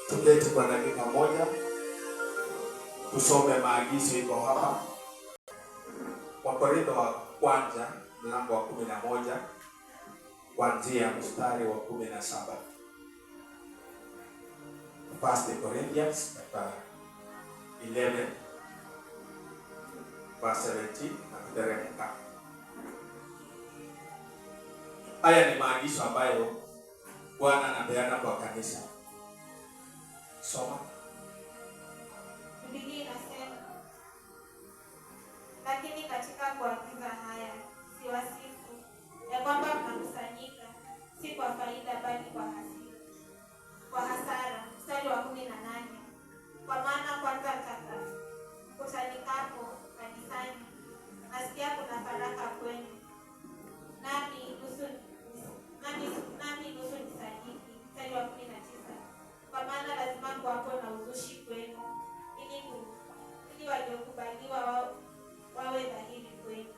Speaker 1: Tuketi kwa dakika moja, tusome maagizo iko hapa. Wakorintho wa kwanza mlango wa 11 kuanzia mstari wa 17. First Corinthians chapter 11 verse 17 na kuteremka. Haya ni maagizo ambayo Bwana anapeana kwa kanisa. Soma.
Speaker 2: Biblia inasema, lakini katika kuagiza haya siwasifu ya kwamba mnakusanyika si kwa faida bali kwa hasara. Mstari wa 18, kwa maana kwanza kutanikapo kanisani nasikia kuna faraka kwenu, nami nusu ni sadiki. Mstari wa 19, kwa maana lazima kuwapo na uzushi kwenu, ili waliokubaliwa wawe dhahiri kwenu.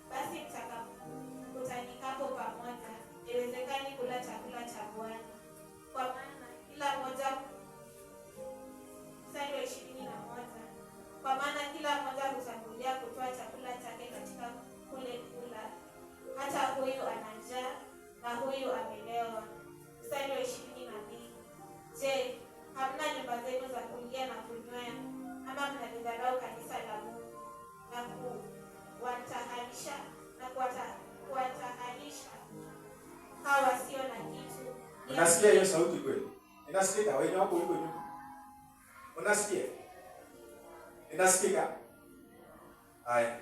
Speaker 2: Basi mtakapokutanikapo pamoja, haiwezekani kula chakula cha Bwana, kwa maana kila mmoja. Mstari wa 21, kwa maana kila mmoja hutangulia kutoa chakula chake katika kule kula, hata huyu ana njaa na huyu amelewa. Mstari wa 22, je, hamna nyumba zenu za kulia na kunywea? Ama mnalidharau kanisa la Mungu na kuwataharisha hawa wasio na kitu?
Speaker 1: Unasikia hiyo sauti kweli? Inasikika wewe hapo uko nyuma. Unasikia? Inasikika? Haya.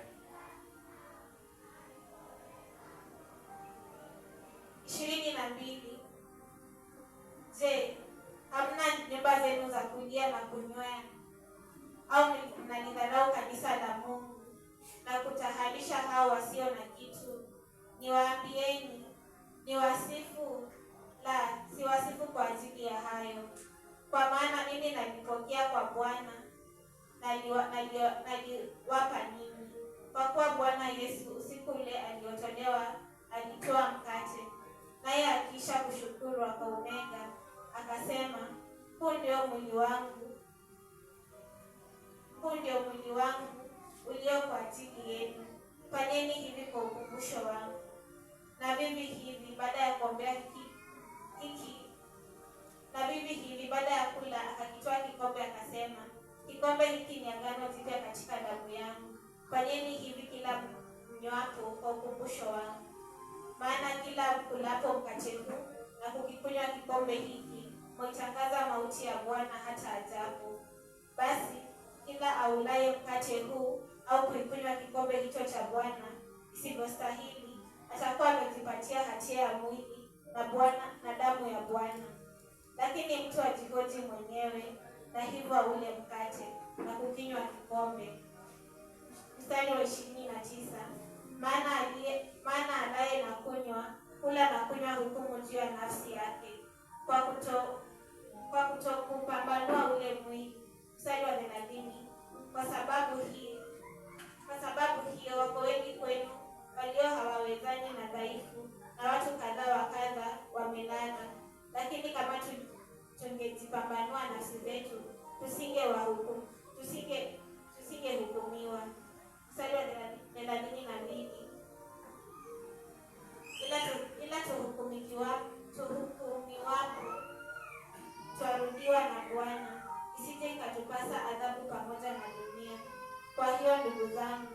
Speaker 2: 22. Je, hamna nyumba zenu za kulia na kunywea? Au mnalidharau kanisa la Mungu na kutaharisha hao wasio na kitu? Niwaambieni, niwasifu? La, siwasifu kwa ajili ya hayo. Kwa maana mimi nalipokea kwa Bwana naliwapa ninyi. Kwa kuwa Bwana Yesu usiku ule aliotolewa alitoa mkate, naye akisha kushukuru akaumega, akasema, huu ndio mwili wangu ulio kwa ajili yenu. Fanyeni hivi kwa ukumbusho wangu. Na vivi hivi baada ya kula akakitoa kikombe akasema, kikombe hiki ni agano jipya katika damu yangu. Fanyeni hivi kila mnywapo kwa ukumbusho wangu. Maana kila mkulapo mkate huu na kukikunywa kikombe hiki, mwaitangaza mauti ya Bwana hata ajapo. Basi kila aulaye mkate huu au kuikunywa kikombe hicho cha Bwana isivyostahili, atakuwa amejipatia hatia ya mwili na damu ya Bwana. Lakini mtu ajihoji mwenyewe, na hivyo aule mkate na kukinywa kikombe. Mstari wa 29. Maana alaye na kunywa, kula na kunywa hukumu juu ya nafsi yake, kwa kutokupambanua ule mwili. Mstari wa 30. Kwa sababu hiyo wako wengi kwenu walio hawawezani na dhaifu, na watu kadha wa kadha wamelala. Lakini kama tungejipambanua nafsi zetu, tusingehukumiwa. Mstari wa 32. Ila tuhukumiwapo twarudiwa na Bwana, isije ikatupasa adhabu pamoja na dunia. Kwa hiyo ndugu zangu,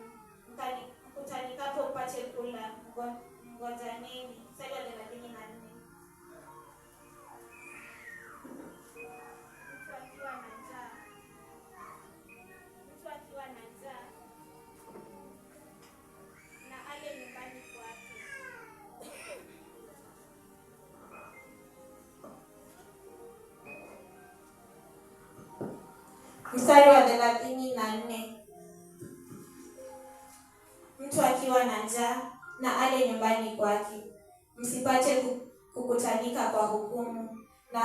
Speaker 2: mkutanikapo upate kula, ngojaneni. Mstari wa 34. Mtu akiwa na njaa na ale nyumbani kwake. Mstari wa 34. Mtu akiwa na njaa na ale nyumbani kwake, msipate kukutanika kwa hukumu. Na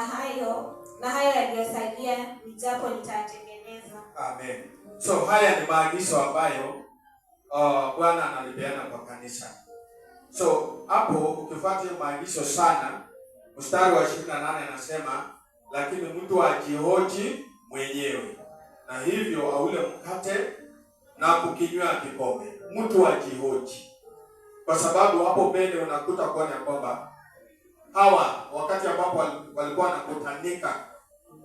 Speaker 2: hayo yaliyosalia nijapo nitatengeneza.
Speaker 1: Amen. So haya ni maagizo ambayo Bwana analipeana kwa kanisa. So hapo ukifuata maagizo sana, mstari wa 28 anasema, lakini mtu ajihoji mwenyewe, na hivyo aule mkate na kukinywa kikombe. Mtu ajihoji, kwa sababu hapo mbele unakuta kuona kwamba hawa wakati ambapo walikuwa wanakutanika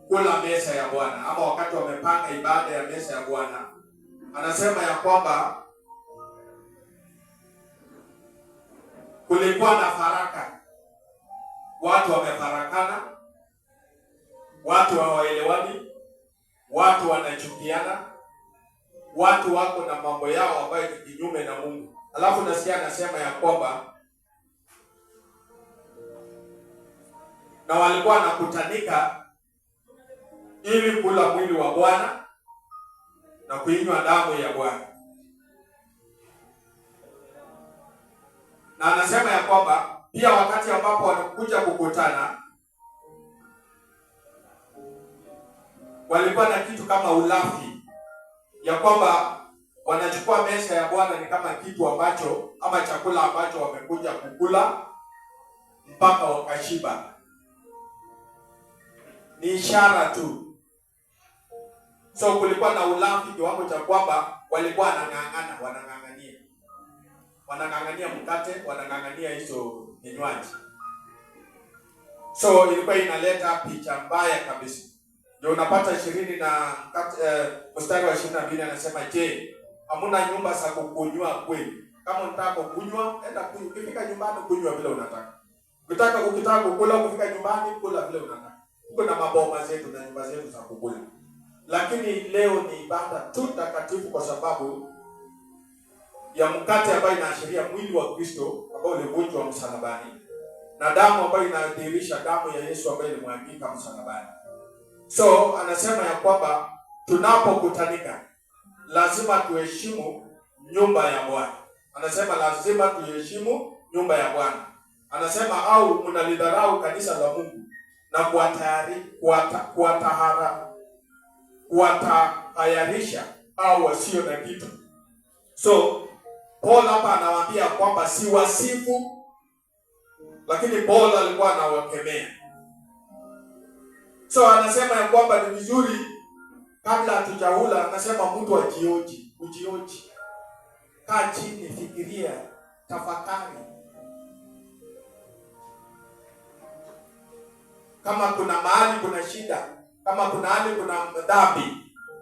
Speaker 1: kula meza ya Bwana, ama wakati wamepanga ibada ya meza ya Bwana, anasema ya kwamba kulikuwa na faraka. Watu wamefarakana, watu hawaelewani, watu wanachukiana, watu wako na mambo yao ambayo ni kinyume na Mungu. Alafu nasikia anasema ya kwamba na walikuwa wanakutanika ili kula mwili wa Bwana na kuinywa damu ya Bwana. Na anasema ya kwamba pia wakati ambapo wanakuja kukutana, walikuwa na kitu kama ulafi, ya kwamba wanachukua meza ya Bwana ni kama kitu ambacho ama chakula ambacho wamekuja kukula mpaka wakashiba. Ni ishara tu. So kulikuwa na ulafi kiwango cha kwamba walikuwa wanang'ang'ania mkate, wanang'ang'ania hizo vinywaji. So ilikuwa inaleta picha mbaya kabisa. Ndio unapata 20 na mstari wa 22 anasema, je, hamuna nyumba za kukunywa kweli? Kama unataka kunywa, enda kunywa. Ukifika nyumbani kunywa vile unataka. Ukitaka kukula, ukifika nyumbani kula vile unataka. Uko na maboma zetu na nyumba zetu za kukula. Lakini leo ni ibada tu takatifu kwa sababu ya mkate ambayo inaashiria mwili wa Kristo ambao ulivunjwa msalabani, na damu ambayo inadhihirisha damu ya Yesu ambayo ilimwagika msalabani. So anasema ya kwamba tunapokutanika lazima tuheshimu nyumba ya Bwana. Anasema lazima tuheshimu nyumba ya Bwana. Anasema au mnalidharau kanisa la Mungu na kuwatahayarisha au wasio na kitu. So Paul hapa anawaambia kwamba si wasifu, lakini Paul alikuwa anawakemea. So anasema ya kwamba ni vizuri kabla hatujaula, anasema mtu ujioji. Kaa chini, fikiria, tafakari. Kama kuna mahali kuna shida, kama kuna mahali kuna dhambi,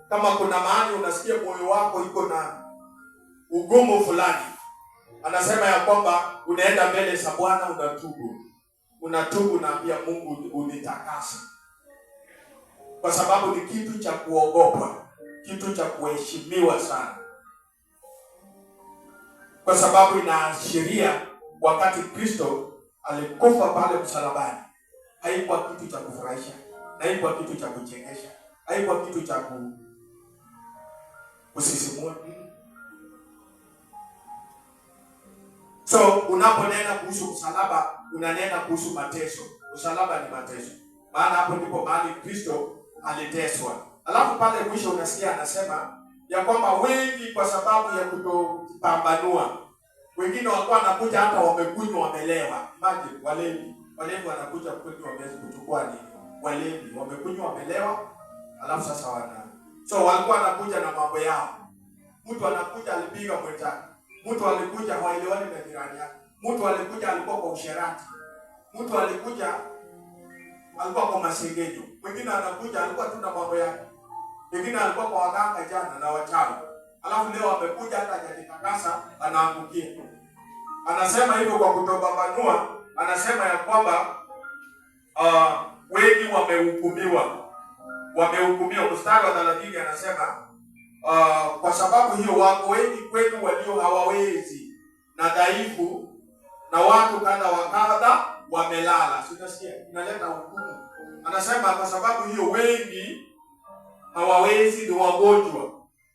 Speaker 1: kama kuna mahali unasikia moyo wako iko na ugumu fulani, anasema ya kwamba unaenda mbele za Bwana, unatubu, naambia Mungu unitakase, kwa sababu ni kitu cha kuogopa, kitu cha kuheshimiwa sana, kwa sababu inaashiria wakati Kristo alikufa pale msalabani, haikuwa kitu cha kufurahisha, haikuwa kitu cha kuchekesha, haikuwa kitu cha kusisimua. So unaponena kuhusu msalaba, unanena kuhusu mateso. Msalaba ni mateso, maana hapo ndipo mahali Kristo aliteswa. Alafu pale mwisho unasikia anasema ya kwamba wengi kwa sababu ya kutopambanua, wengine walikuwa wanakuja hata wamekunywa, wamelewa. Imagine walevi wanakuja kunywa, wameweza kuchukua nini? Walevi wamekunywa, wamelewa, alafu sasa so walikuwa wanakuja na mambo yao. Mtu anakuja alipiga mwenzake, mtu alikuja haelewani na jirani yake, mtu alikuja alikuwa kwa usherati, mtu alikuja alikuwa kwa masengenyo, mwingine anakuja alikuwa tu na mambo yake, mwingine alikuwa kwa waganga jana na wachawi, alafu leo amekuja hata hajajitakasa anaangukia. Anasema hivyo kwa kutobambanua. Anasema ya kwamba wengi wamehukumiwa. Mstari wa 30 anasema kwa sababu hiyo wako wengi kwenu walio hawawezi na dhaifu, na watu kadha wa kadha wamelala. Sinasikia inaleta hukumu. Anasema kwa sababu hiyo wengi hawawezi, ni wagonjwa,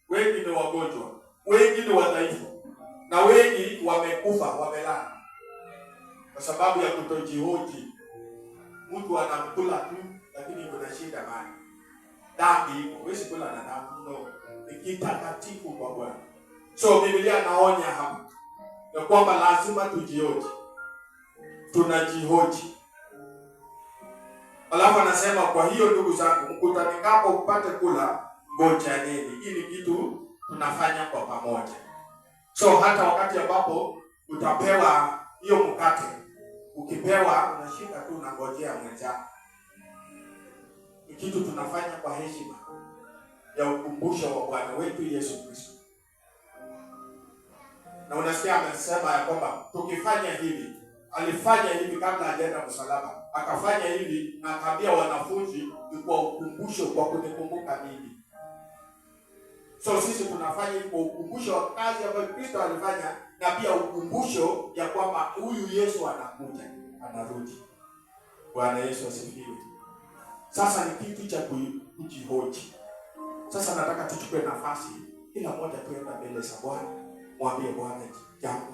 Speaker 1: wengi ni wagonjwa, wengi ni wadhaifu, na wengi wamekufa, wamelala, kwa sababu ya kutojihoji. Mtu anakula tu, lakini kuna shida bali dhambi huwezi kula na dhambi, no, ni kitakatifu kwa Bwana. So Biblia naonya hapa ya kwamba lazima tujihoji, tunajihoji. Alafu anasema kwa hiyo ndugu zangu, mkutanikapo upate kula, ngojaneni. Hii ni kitu tunafanya kwa pamoja. So hata wakati ambapo utapewa hiyo mkate, ukipewa unashika tu unangojea mwenzako. Ni kitu tunafanya kwa heshima ya ukumbusho wa Bwana wetu Yesu Kristo. Na unasikia amesema ya kwamba tukifanya hivi, alifanya hivi kabla hajaenda msalaba, akafanya hivi na akaambia wanafunzi ni kwa ukumbusho, kwa kunikumbuka mimi. So sisi tunafanya hivi kwa ukumbusho wa kazi ambayo Kristo alifanya, na pia ukumbusho ya kwamba huyu Yesu anakuja, anarudi. Bwana Yesu asifiwe. Sasa ni kitu cha kujihoji. Sasa nataka tuchukue nafasi, kila mmoja tuenda mbele za Bwana, mwambie Bwana jambo,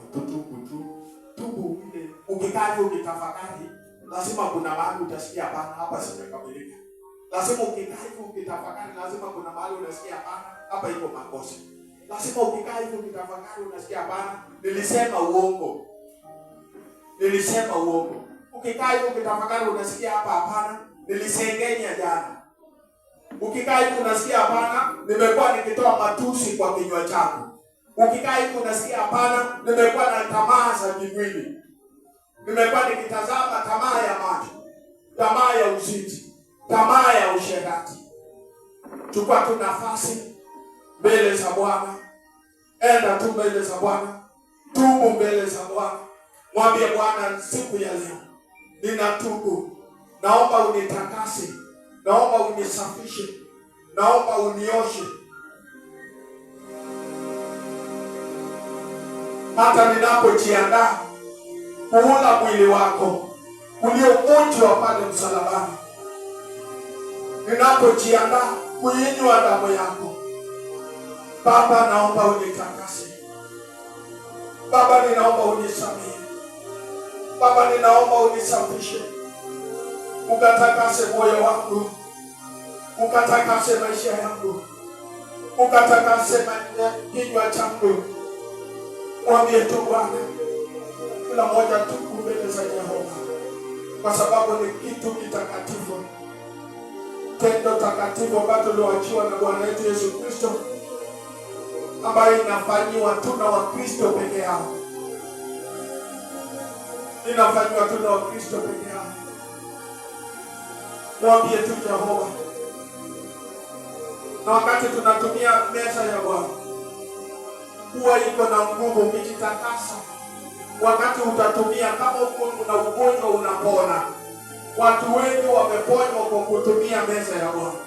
Speaker 1: tubu ile. Ukikaa ukitafakari, lazima kuna mahali utasikia hapana, hapa simekamilika. Lazima ukikaa ukitafakari, lazima kuna mahali unasikia hapana, hapa iko makosa. Lazima ukikaa ukitafakari unasikia hapana, nilisema uongo. Ukikaa ukitafakari unasikia hapa hapana, nilisengenya jana. Ukikaa unasikia hapana, nimekuwa nikitoa matusi kwa kinywa changu. Ukikaa unasikia hapana, nimekuwa na tamaa za kimwili, nimekuwa nikitazama tamaa ya macho, tamaa ya uzinzi, tamaa ya usherati. Chukua tu nafasi mbele za Bwana, enda tu mbele za Bwana, tubu mbele za Bwana, mwambie Bwana, siku ya leo ninatubu, naomba unitakase, naomba unisafishe, naomba unioshe. Hata ninapojiandaa kuula mwili wako, uliovunjwa pale msalabani. Ninapojiandaa kuinywa damu yako, Baba, naomba unitakase. Baba, ninaomba unisamehe. Baba, ninaomba unisafishe. Ukatakase moyo wangu, ukatakase maisha yangu, ukatakase kinywa changu. Mwambie tu Bwana, kila moja tuku mbele za Yehova, kwa sababu ni kitu kitakatifu, tendo takatifu ambalo tuliachiwa na Bwana wetu Yesu Kristo, ambayo inafanyiwa tu na Wakristo peke yao. Inafanyiwa tu na Wakristo peke yao. Mwambie tu Jehova. Na wakati tunatumia meza ya Bwana, huwa iko na nguvu, ukijitakasa. Wakati utatumia, kama una ugonjwa unapona. Watu wengi wameponywa kwa kutumia meza ya Bwana.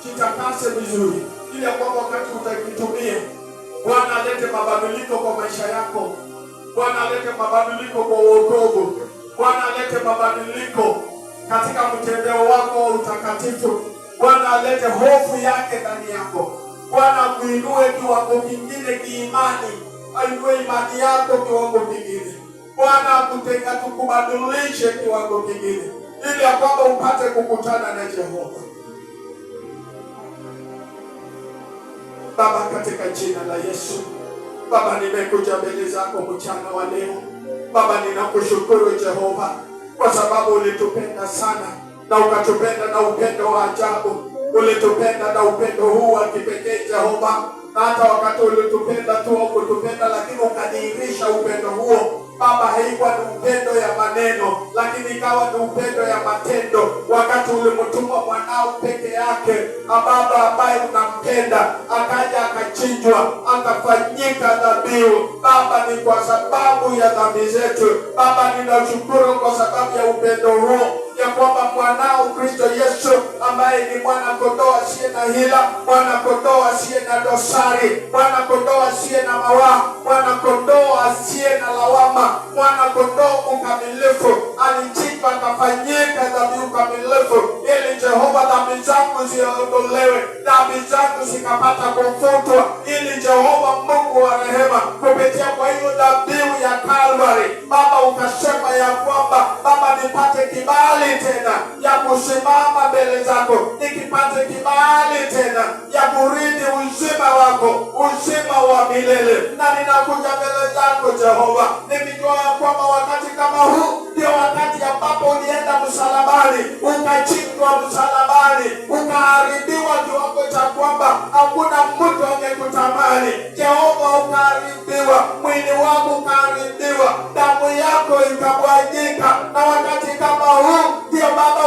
Speaker 1: Jitakase vizuri, ili kwamba wakati utakitumia, Bwana alete mabadiliko kwa maisha yako. Bwana alete mabadiliko kwa wokovu. Bwana alete mabadiliko katika mtembeo wako wa utakatifu. Bwana alete hofu yake ndani yako. Bwana kuinue kiwango kingine kiimani. Ainue imani yako kiwango kingine. Bwana kutenga tukubadilishe kiwango kingine, ili ya kwamba upate kukutana na Jehova. Baba, katika jina la Yesu, Baba, nimekuja mbele zako mchana wa leo. Baba, ninakushukuru Jehova, kwa sababu ulitupenda sana na ukatupenda na upendo wa ajabu. Ulitupenda na upendo huu wa kipekee Jehova, na hata wakati ulitupenda tu au kutupenda, lakini ukadhihirisha upendo huo. Baba, haikuwa ni upendo ya maneno, lakini ikawa ni upendo ya matendo. Wakati ulimtuma mwanao peke yake, Baba, ambaye unampenda, akaja akachinjwa, akafanyika dhabihu. Baba, ni kwa sababu ya dhambi zetu. Baba, ninashukuru kwa sababu ya upendo huo, ya kwamba mwanao Kristo Yesu, ambaye ni mwana kondoo asiye na hila, mwana kondoo asiye na dosari, mwana kondoo asiye na mawaa, mwana kondoo asiye na lawama, mwana kondoo mkamilifu, alichinjwa akafanyika dhabihu kamilifu, ili Jehova dhambi zangu ziondolewe, dhambi zangu zikapata kufutwa, ili Jehova Mungu wa rehema, kupitia kwa hiyo dhabihu ya Kalvari, Baba, ukasema ya kwamba Baba, nipate kibali tena ya kusimama mbele zako, nikipate kibali tena ya kurithi uzima wako, uzima wa milele. Na ninakuja mbele zako Jehova, nikijua kwamba wakati kama huu ndio wakati ambapo ulienda msalabani, ukachinjwa msalabani, ukaharibiwa kiwango cha kwamba hakuna mtu angekutamani. Jehova, ukaharibiwa, mwili wako ukaharibiwa, damu yako ikabwagika. Na wakati kama huu ndio Baba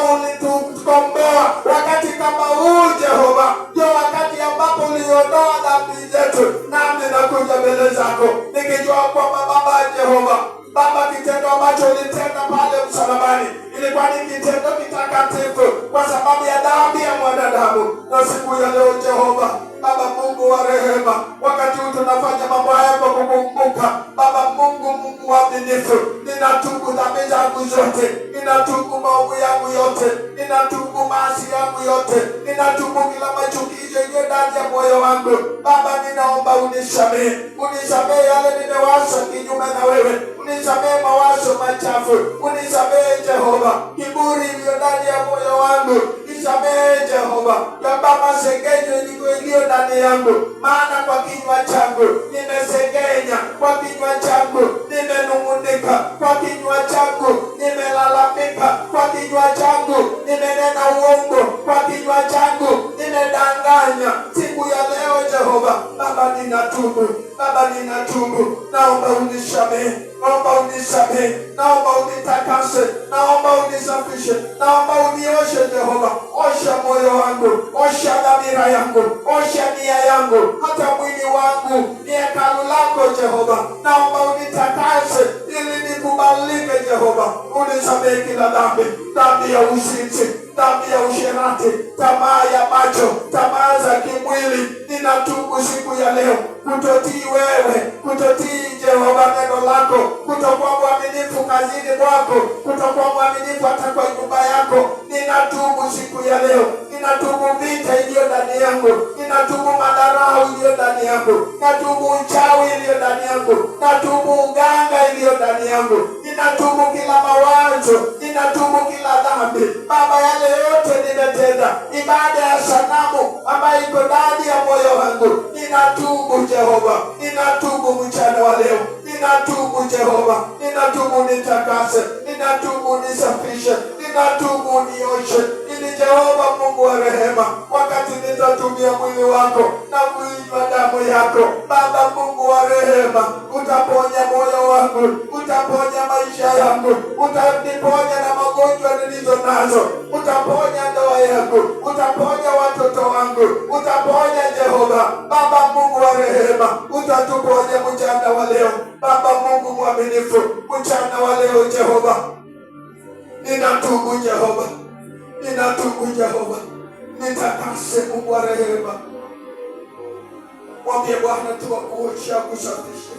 Speaker 1: ulitukomboa. Wakati kama huu Jehova, ndio wakati ambapo uliondoa dhambi zetu. Nami nakuja mbele zako nikijua kwamba Baba Jehova, Baba, kitendo ambacho ulitenda pale msalabani ilikuwa ni kitendo kitakatifu kwa sababu ya dhambi ya mwanadamu. Na siku ya leo Jehova, Baba Mungu wa rehema, wakati huu tunafanya mambo haya kwa kukumbuka, Baba Mungu, Mungu mwaminifu, ninatubu dhambi zangu zote, ninatubu maovu yangu yote, ninatubu maasi yangu yote, ninatubu kila machukizo iliyo ndani ya moyo wangu. Baba, ninaomba unisamehe, unisamehe yale nimewaza kinyume na wewe, unisamehe mawazo machafu, unisamehe Jehova kiburi iliyo ndani ya moyo wangu, nisamehe Jehova Baba masengenyo iliyo ndani yangu, maana kwa kinywa changu nimesengenya, kwa kinywa changu nimenung'unika, kwa kinywa changu nimelalamika, kwa kinywa changu nimenena uongo, kwa kinywa changu nimedanganya. Siku ya leo Jehova, Baba ninatubu, Baba ninatubu, naomba unisamehe, naomba unisamehe, naomba unitakase, naomba unisafishe, naomba unioshe Jehova. Osha moyo wangu, osha dhamira yangu, osha nia yangu, hata mwili wangu ni hekalu lako Jehova. Naomba unitakase ili nikubalike Jehova. Unisamehe kila dhambi, dhambi ya uzinzi, dhambi ya usherati, tamaa ya macho, tamaa za kimwili. Ninatubu siku ya leo kutotii wewe, kutotii Jehova neno lako, kutokuwa mwaminifu kazini mwako, kutokuwa mwaminifu hata kwa nyumba yako. Ninatubu siku ya leo. Ninatubu vita iliyo ndani yangu. Ninatubu madharau iliyo ndani yangu. Natubu uchawi iliyo ndani yangu. Natubu uganga iliyo ndani yangu. Ninatubu kila mawazo. Ninatubu kila dhambi. Baba, yale yote nimetenda, ibada ya sanamu ambayo iko ndani ya moyo wangu, ninatubu Jehova. Ninatubu mchana wa leo. Ninatubu Jehova. Ninatubu nitakase. Ninatubu nisafishe. Ninatubu nioshe. Ili Jehova Mungu wa rehema, wakati nitatumia mwili wako na kuinywa damu yako, Baba Mungu wa rehema, utaponya moyo wangu, utaponya maisha yangu, utaniponya na magonjwa nilizo nazo, utaponya ndoa yangu, utaponya watoto wangu, utaponya Jehova. Baba Mungu wa rehema, utatuponya mchana wa leo. Baba Mungu mwaminifu, mchana wa leo Jehova, ninatubu Jehova. Ninatubu Jehova. Nitakase Mungu wa rehema. Mwambie Bwana tu akuoshe, akusafishe.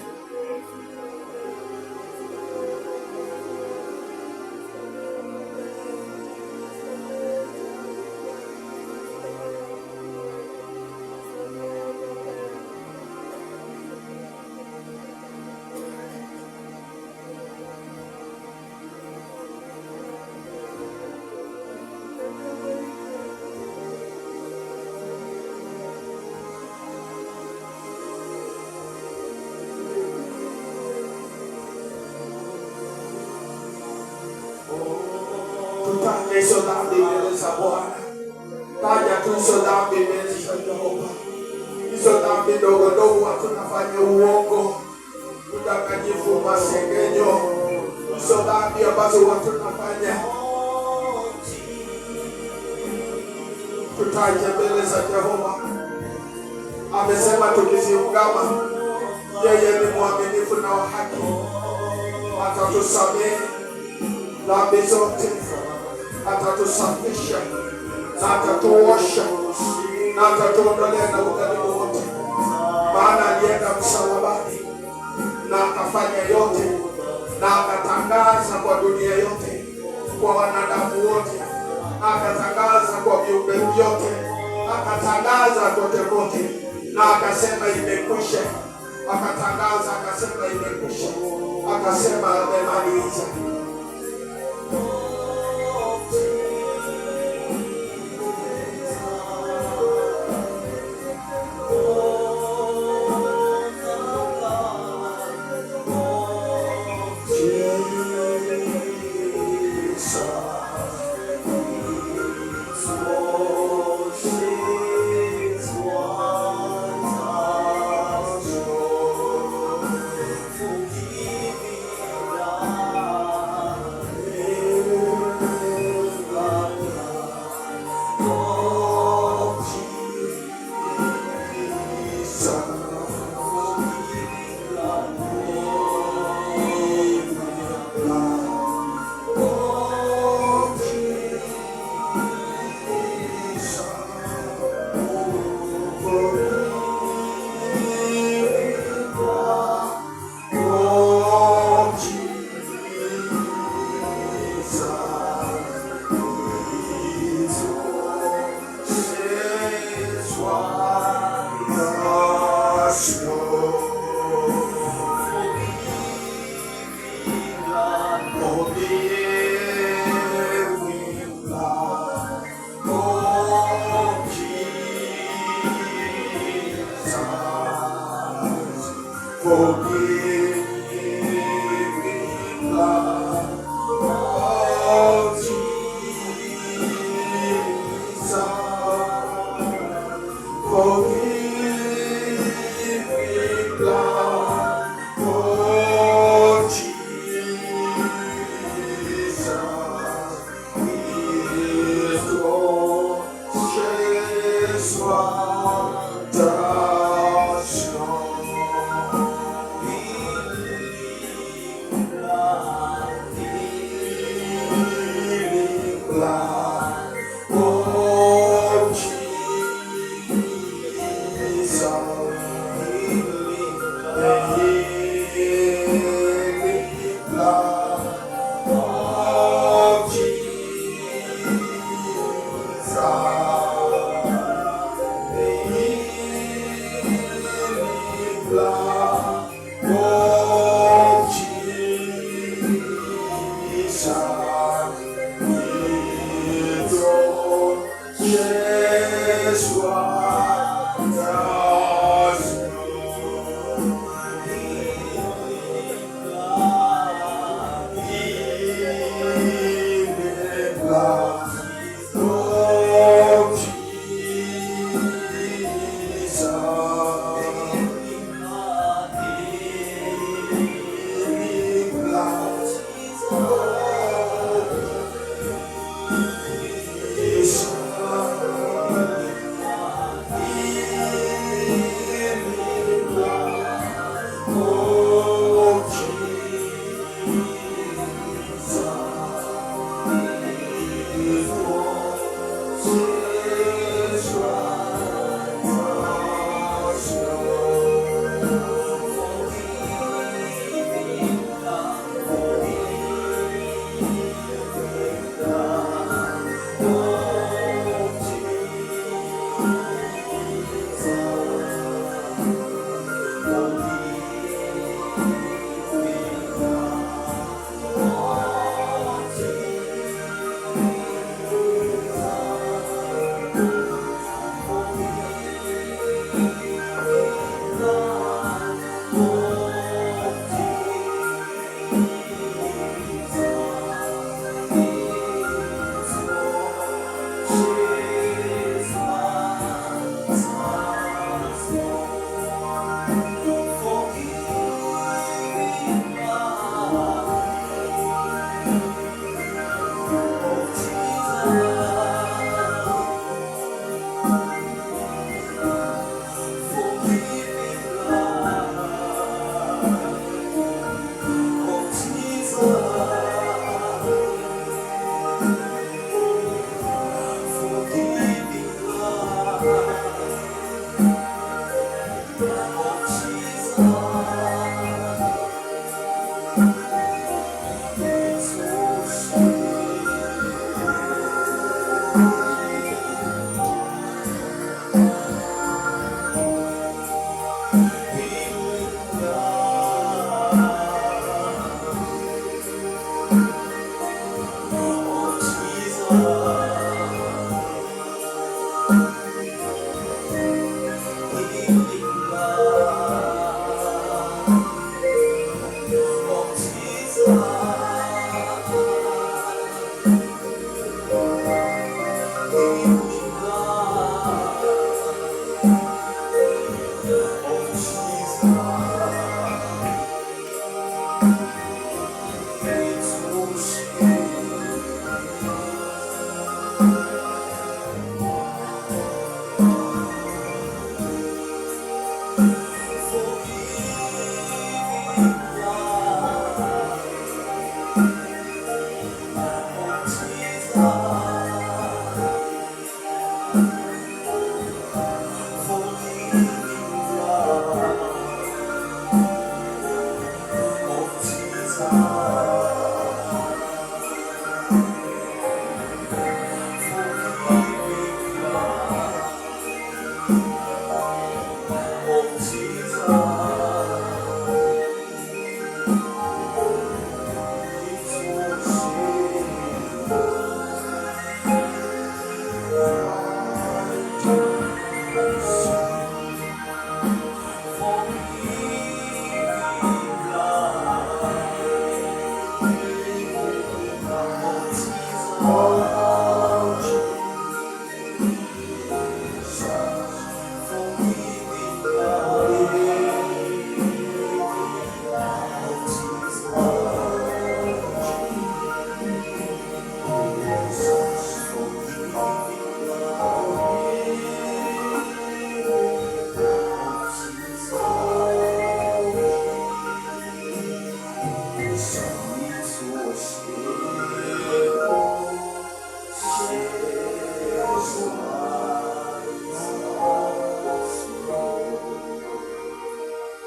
Speaker 1: Tutaje hizo dhambi mbele za Bwana. Taja tu hizo dhambi mbele za Jehova. Hizo dhambi ndogo ndogo, tunafanya uongo, udanganyifu, masengenyo. Hizo dhambi ambazo watu tunafanya, tutaje mbele za Jehova. Amesema tukiziungama, yeye ni mwaminifu na wa haki, atatusamehe dhambi zote, atatusafisha na atatuosha na atatuondolea na udhalimu wote. Maana alienda msalabani na akafanya yote, na akatangaza kwa dunia yote, kwa wanadamu wote, akatangaza kwa viumbe vyote, akatangaza kote kote, na akasema imekwisha. Akatangaza akasema imekwisha, akasema amemaliza.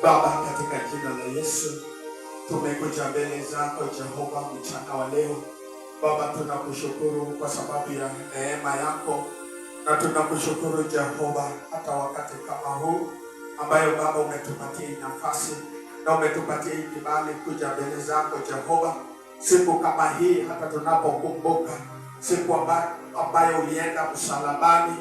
Speaker 1: Baba, katika jina la Yesu, tumekuja mbele zako Jehova mchana wa leo. Baba, tunakushukuru kwa sababu ya neema yako, na tunakushukuru Jehova hata wakati kama huu ambayo Baba umetupatia nafasi na umetupatia kibali kuja mbele zako Jehova. Siku kama hii hata tunapokumbuka siku ambayo ulienda msalabani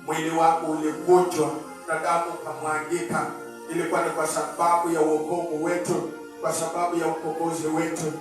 Speaker 1: mwili wako ulikunjwa na damu kamwagika. Ilikuwa ni kwa sababu ya wokovu wetu, kwa sababu ya ukombozi wetu.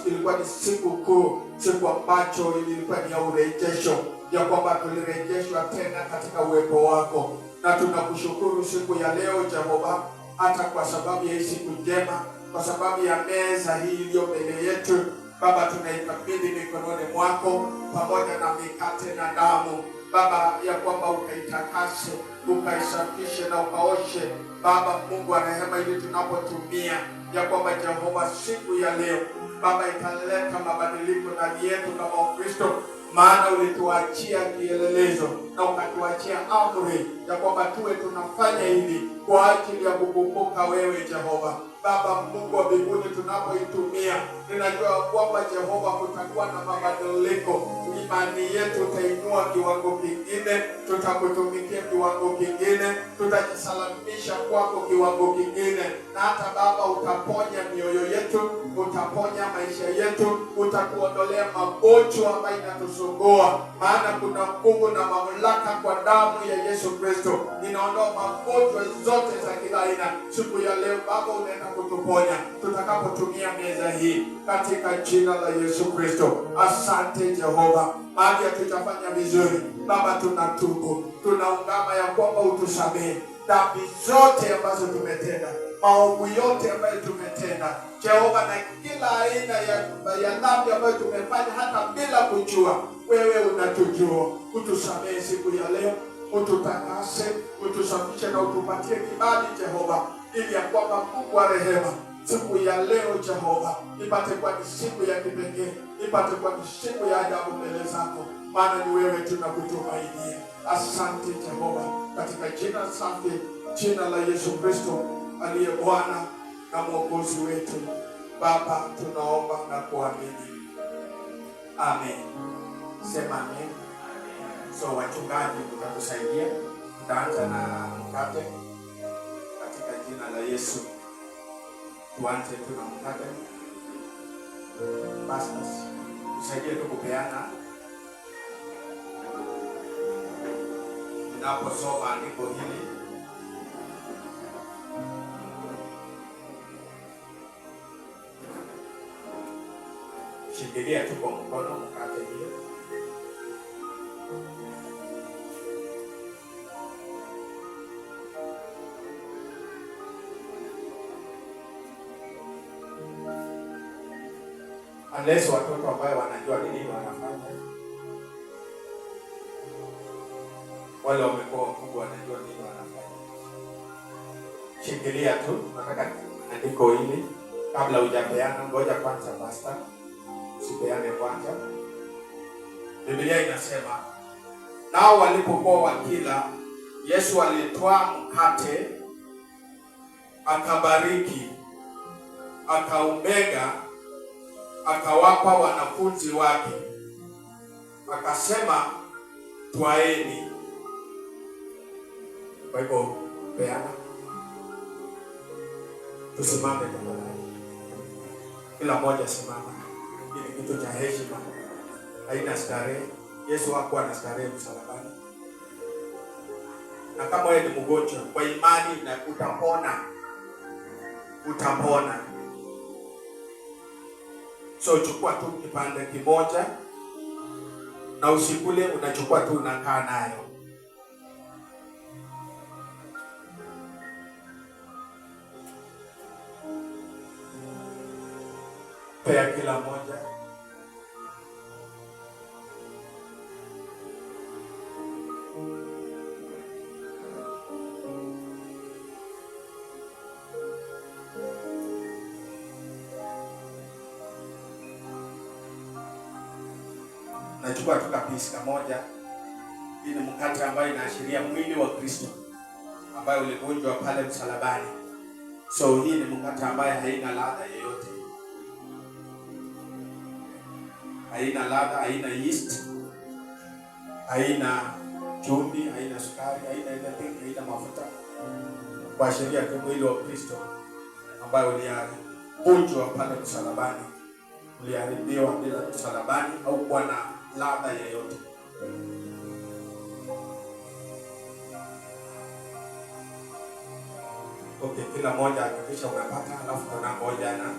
Speaker 1: Ilikuwa ni siku kuu, siku ambacho ilikuwa ni ya urejesho, ya kwamba tulirejeshwa tena katika uwepo wako. Na tunakushukuru siku ya leo Jehova, hata kwa sababu ya hii siku njema, kwa sababu ya meza hii iliyo mbele yetu. Baba, tunaikabidhi mikononi mwako pamoja na mikate na damu Baba, ya kwamba ukaitakase, ukaisafishe na ukaoshe Baba Mungu wa rehema, ili tunapotumia ya kwamba Jehova siku ya leo Baba italeta mabadiliko ndani yetu kama Wakristo, maana ulituachia kielelezo na ukatuachia amri ya kwamba tuwe tunafanya hivi kwa ajili ya kukumbuka wewe Jehova. Baba Mungu wa mbinguni, tunapoitumia ninajua kwamba Jehova kutakuwa na mabadiliko. Imani yetu utainua kiwango kingine, tutakutumikia kiwango kingine, tutajisalamisha kwako kiwango kingine, na hata Baba utaponya mioyo yetu, utaponya maisha yetu, utatuondolea magonjwa ambayo inatusumbua, maana kuna nguvu na mamlaka kwa damu ya Yesu Kristo. Ninaondoa magonjwa zote za kila aina siku ya leo Baba, unaenda kutuponya tutakapotumia meza hii katika jina la Yesu Kristo. Asante Jehova, maana tutafanya vizuri Baba, tunatubu, tunaungama ya kwamba utusamehe dhambi zote ambazo tumetenda, maovu yote ambayo tumetenda Jehova, na kila aina ya dhambi ambayo tumefanya hata bila kujua. Wewe unatujua, utusamehe siku ya leo, ututakase, utusafishe na utupatie kibali Jehova, ili ya kwamba Mungu wa rehema siku ya leo Jehova ipate kwa ni siku ya kipekee, ipate kwa ni siku ya ajabu mbele zako, maana ni wewe tunakutumainia. Asante Jehova, katika jina safi, jina la Yesu Kristo aliye Bwana na Mwokozi wetu, Baba tunaomba na kuamini. Amen. Sema amen. So wachungaji mtatusaidia, tutaanza na mkate katika jina la Yesu. Tuanze tu na mkate. Pastors, tusaidie tu kupeana. Ninaposoma andiko hili, shikilia tu kwa mkono mkate hiyo. Unless watoto ambao wanajua nini wanafanya, wale wamekuwa wakubwa wanajua nini wanafanya. Shikilia tu, nataka andiko hili kabla hujapeana. Ngoja kwanza pastor, usipeane kwanza. Biblia inasema, nao walipokuwa wakila, Yesu alitwaa mkate, akabariki, akaumega, akawapa wanafunzi wake, akasema, twaeni. Kwa hivyo peana. Tusimame tafadhali, kila mmoja simama. Hili kitu cha heshima, haina starehe. Yesu hakuwa na starehe msalabani. Na kama wewe ni mgonjwa, kwa imani na utapona. So chukua tu kipande kimoja na usikule, unachukua tu unakaa nayo. Pea kila moja. Nachukua tu kapisi kamoja. Hii ni mkate ambayo inaashiria mwili wa Kristo ambayo ulivunjwa pale msalabani. So hii ni mkate ambayo haina ladha yoyote. Haina ladha, haina yeast, haina chumvi, haina sukari, haina mafuta. Kuashiria tu mwili wa Kristo ambayo ulivunjwa pale msalabani. Uliharibiwa bila msalabani au kuwa na ladha yoyote. Okay, kila mmoja hakikisha umepata, alafu tunangoja na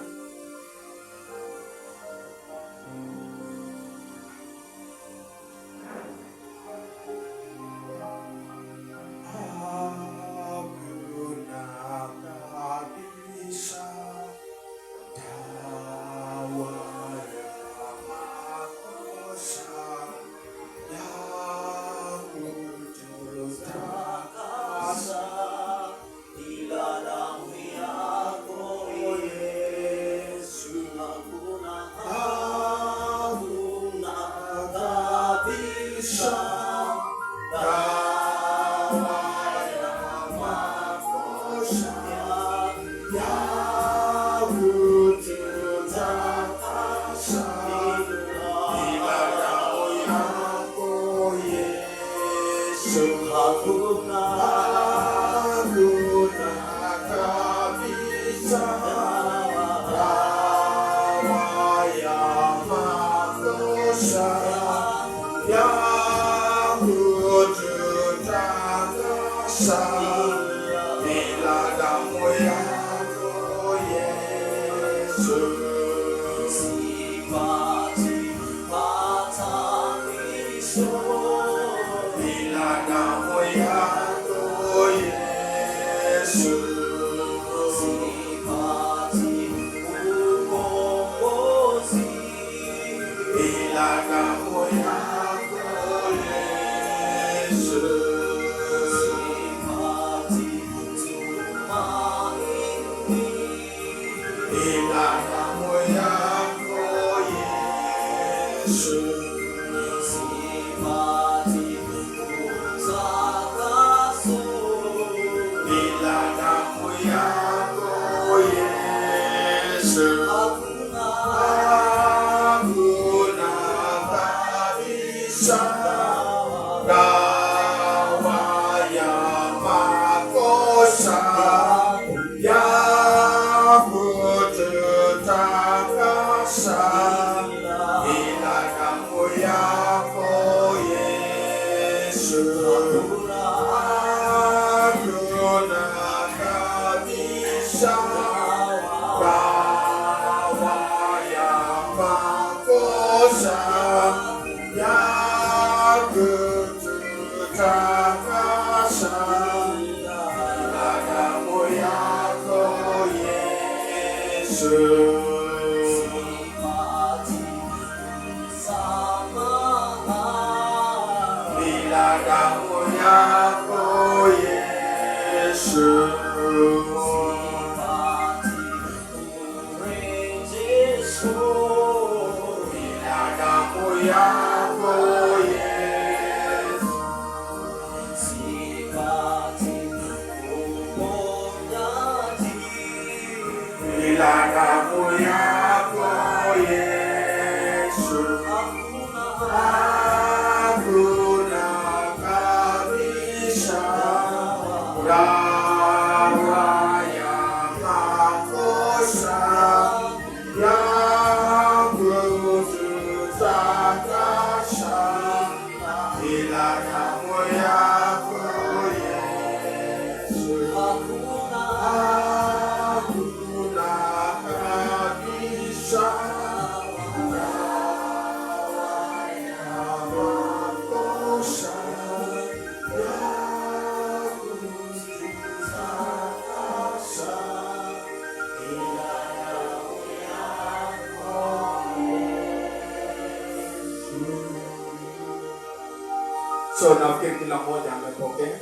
Speaker 1: so nafikiri kila mmoja amepokea.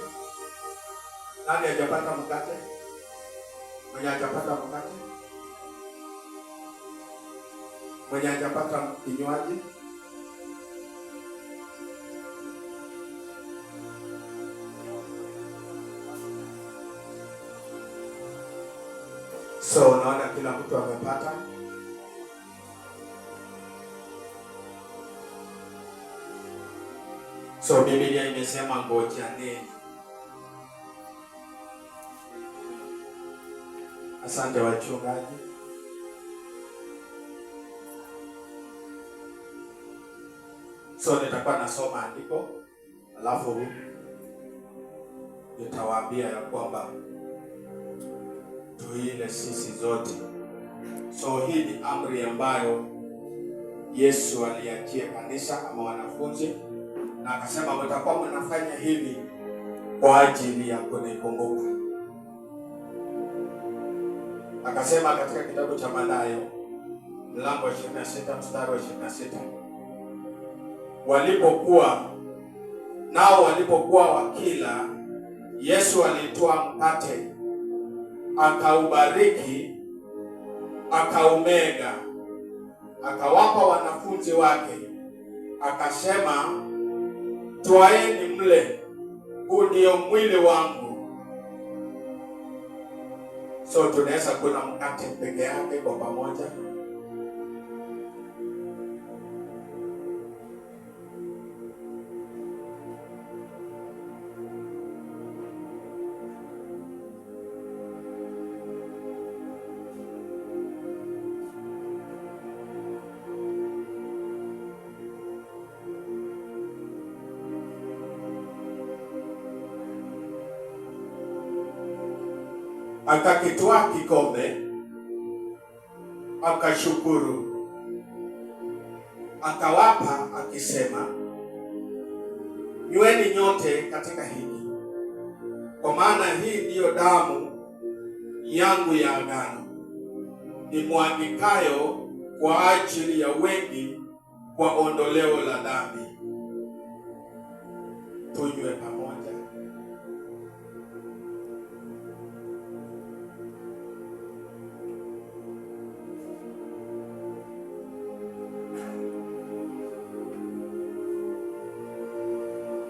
Speaker 1: Nani hajapata mkate? Mwenye hajapata mkate? Mwenye hajapata kinywaji? So naona kila mtu amepata. So Biblia imesema ngojaneni. Asante wachungaji. So nitakuwa nasoma andiko, alafu nitawaambia ya kwamba tuile sisi zote. So hii ni amri ambayo Yesu aliachia kanisa ama wanafunzi, na akasema mtakuwa mnafanya hivi kwa ajili ya kunikumbuka. Akasema katika kitabu cha Mathayo mlango wa 26 mstari wa 26, walipokuwa wakila, Yesu alitoa mkate, akaubariki, akaumega, akawapa wanafunzi wake, akasema, twaeni mle, huu ndio mwili wangu. So tunaweza kula mkate peke yake kwa pamoja. Akakitwaa kikombe, akashukuru, akawapa akisema, nyweni nyote katika hiki, kwa maana hii ndiyo damu yangu ya agano, imwagikayo kwa ajili ya wengi kwa ondoleo la dhambi. Tunywe pamoja.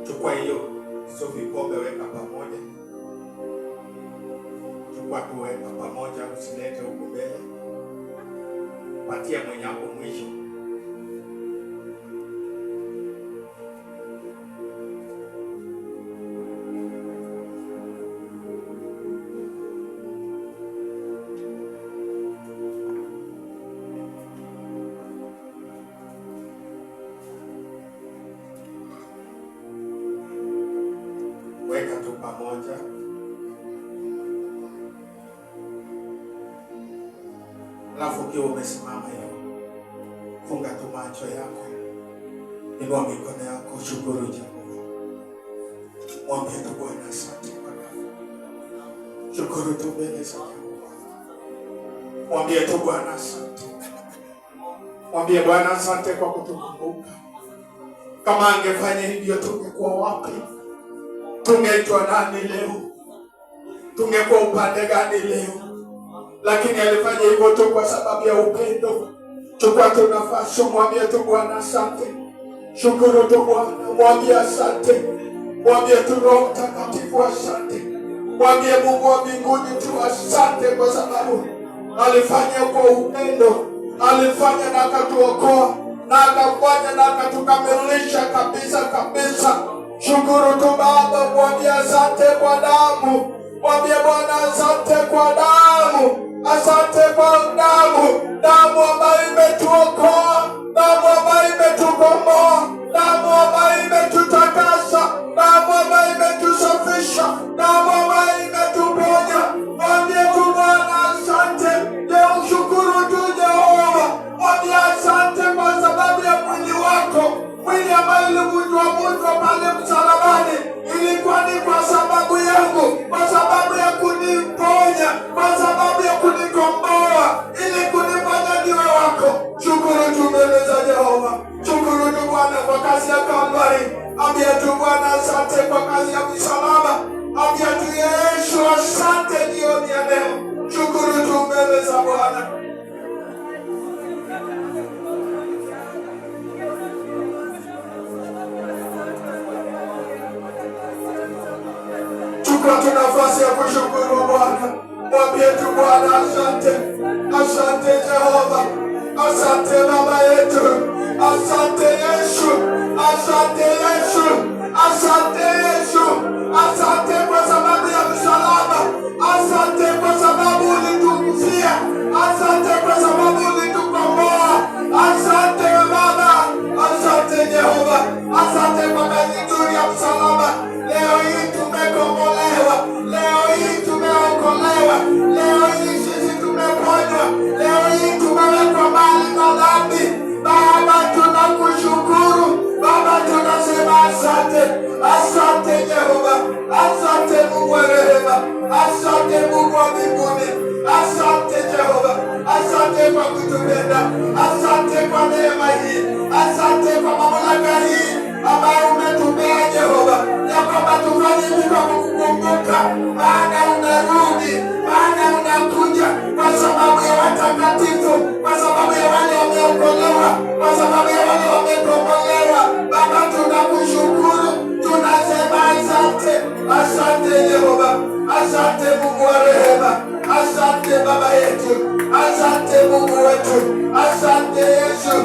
Speaker 1: Chukua hiyo vikombe, weka pamoja. Chukua tu, weka pamoja, usilete huko mbele. Patia mwenye hapo mwisho. Weka tu pamoja. Alafu ukiwa umesimama hiyo, funga tu macho yako, inua mikono yako, shukuru Jehova. Mwambie tu Bwana asante. Shukuru tu mbele za Jehova. Mwambie tu Bwana asante. Mwambie Bwana asante kwa kutukumbuka. Kama angefanya hivyo tungekuwa wapi? Tungeitwa nani leo? Tungekuwa upande gani leo? Lakini alifanya hivyo tu kwa sababu ya upendo. Chukua tu nafasi, mwambie tu Bwana asante. Shukuru tu Bwana, mwambie asante. Mwambie tu Roho Mtakatifu asante. Mwambie Mungu wa mbinguni tu asante, kwa sababu alifanya kwa upendo. Alifanya na akatuokoa, na akafanya na akatukamilisha kabisa. Shukuru tu Baba, mwambie asante kwa damu. Mwambie Bwana asante kwa damu. Asante kwa damu ambayo imetuokoa, damu ambayo imetukomboa, damu ambayo imetutakasa, damu ambayo imetusafisha, damu ambayo imetuponya. Mwambie tu Bwana asante. Leo shukuru tu Jehova. Mwambie asante kwa sababu ya mwili wako, mwili ambayo ulivunjwa pale msalabani. Ilikuwa ni kwa sababu yangu, kwa sababu ya kuniponya, kwa sababu ya kunikomboa, ili kunifanya niwe wako. Shukuru tu mbele za Jehova. Shukuru tu Bwana kwa kazi ya Kalvari. Ambia tu Bwana asante kwa kazi ya msalaba. Ambia tu Yesu asante jioni ya leo. Shukuru tu mbele za Bwana. Chukua tu nafasi ya kushukuru Bwana. Mwambie tu Bwana asante. Asante Jehova. Asante Baba yetu. Asante Yesu. Asante Yesu. Asante Yesu. Asante kwa sababu ya msalaba. Asante kwa sababu ulitufia. Asante kwa sababu ulitukomboa. Asante Baba. Asante Jehova. Asante kwa kazi nzuri ya msalaba. Leo hii tumekombolewa. Leo hii tumeokolewa. Leo hii asante, asante Jehova, asante Mungu wa rehema, asante Mungu wa mbinguni, asante Jehova, asante kwa kutupenda, asante kwa neema hii, asante kwa mamlaka hii ambayo umetupea Jehova, ya kwamba tufanye hivi kwa kukumbuka, maana unarudi, maana unakuja kwa sababu ya watakatifu, kwa sababu ya wale wameokolewa, kwa sababu ya wale wamekombolewa. Baba, tunakushukuru, tunasema asante, asante Jehova, asante Mungu wa rehema, asante Baba yetu, asante Mungu wetu, asante Yesu,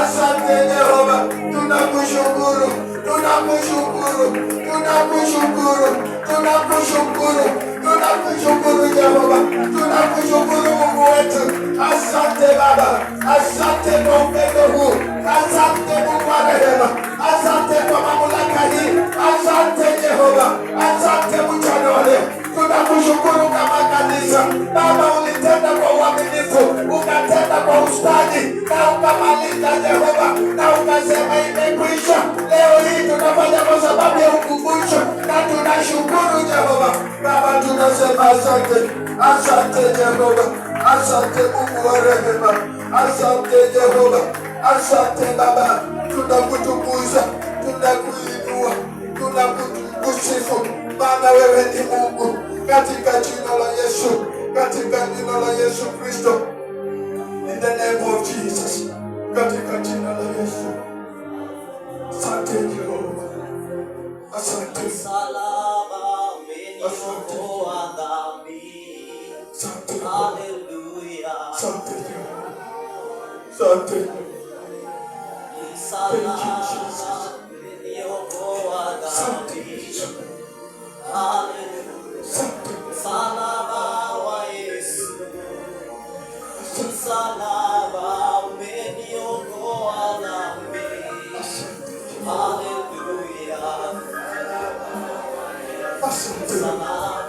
Speaker 1: asante Jehova, tunakushukuru, tunakushukuru, tunakushukuru, tunakushukuru, tunakushukuru Jehova, tunakushukuru Mungu wetu. Asante Baba, asante kwa upendo huu, asante Mungu wa rehema, asante kwa mamlaka hii, asante Jehova, asante mchana wa leo. Tunakushukuru kama kanisa Baba, ulitenda kwa uaminifu, ukatenda kwa ustadi na ukamaliza Jehova, na ukasema imekwisha. Leo hii tunafanya kwa sababu ya ukumbusho na tunashukuru Jehova. Baba, tunasema asante, asante Jehova, asante Mungu wa rehema, asante Jehova, asante Baba, tunakutukuza, tunakuinua, tunakusifu, maana wewe ni Mungu, katika jina la Yesu, katika jina la Yesu Kristo, in the name of Jesus, katika jina la Yesu. Asante Jehova, asante,
Speaker 3: salama umeniokoa dhambi,
Speaker 1: asante,
Speaker 3: haleluya,
Speaker 1: asante Jehova, asante,
Speaker 3: salama umeniokoa dhambi, haleluya, salama wa Yesu, salama umeniokoa dhambi, haleluya,
Speaker 1: asante,
Speaker 3: salama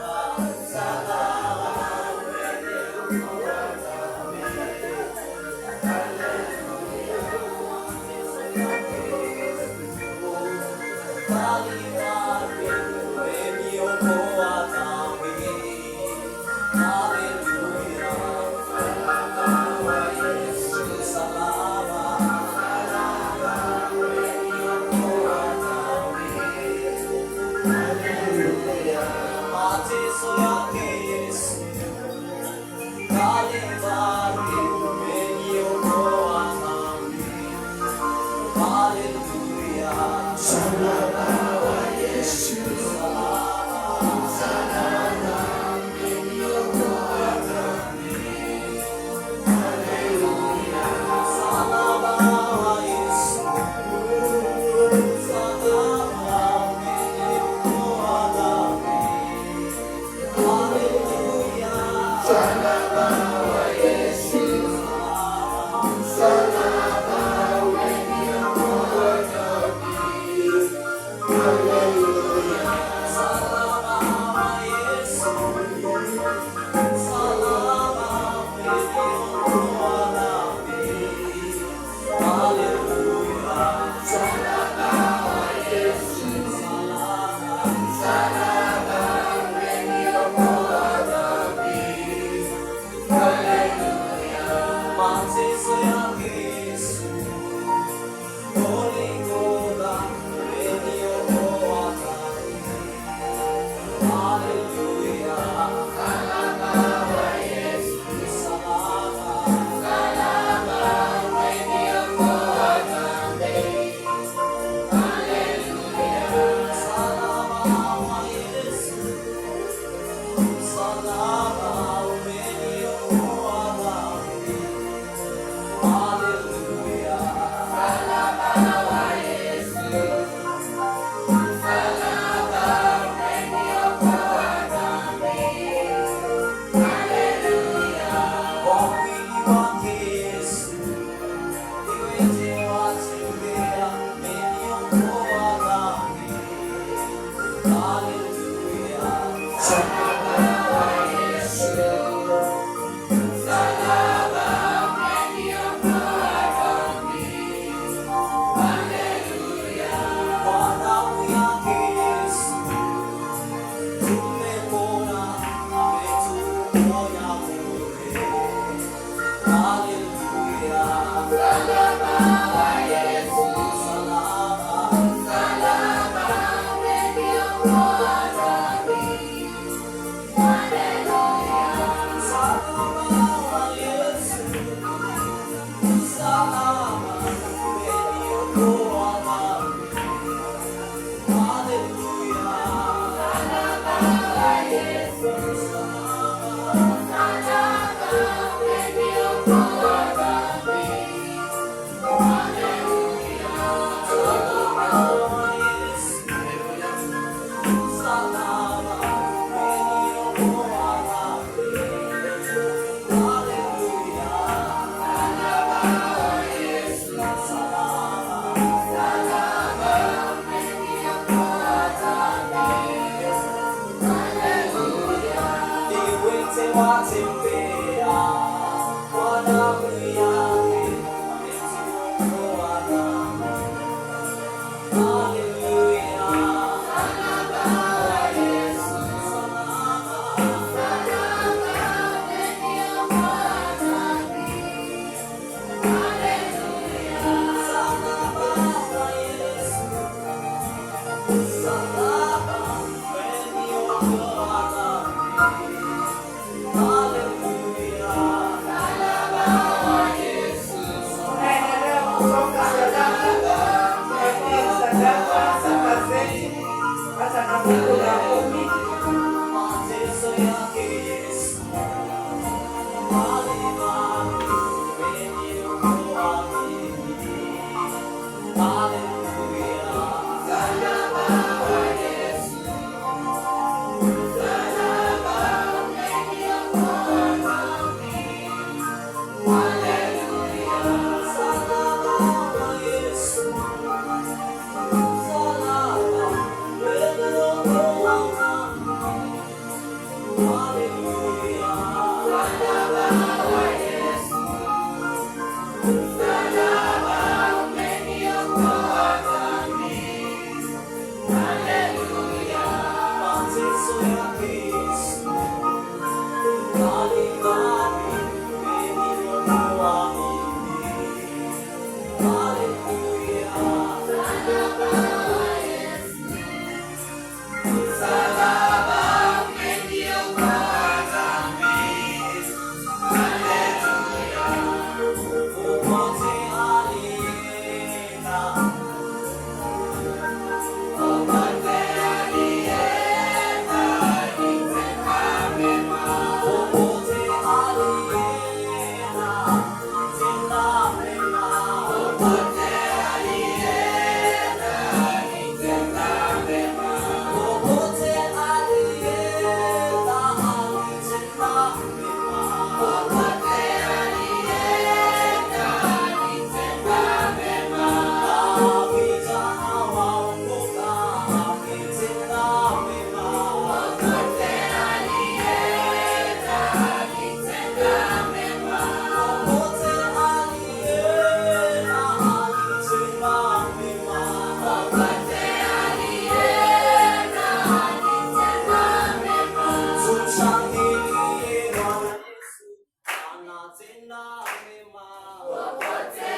Speaker 3: Popote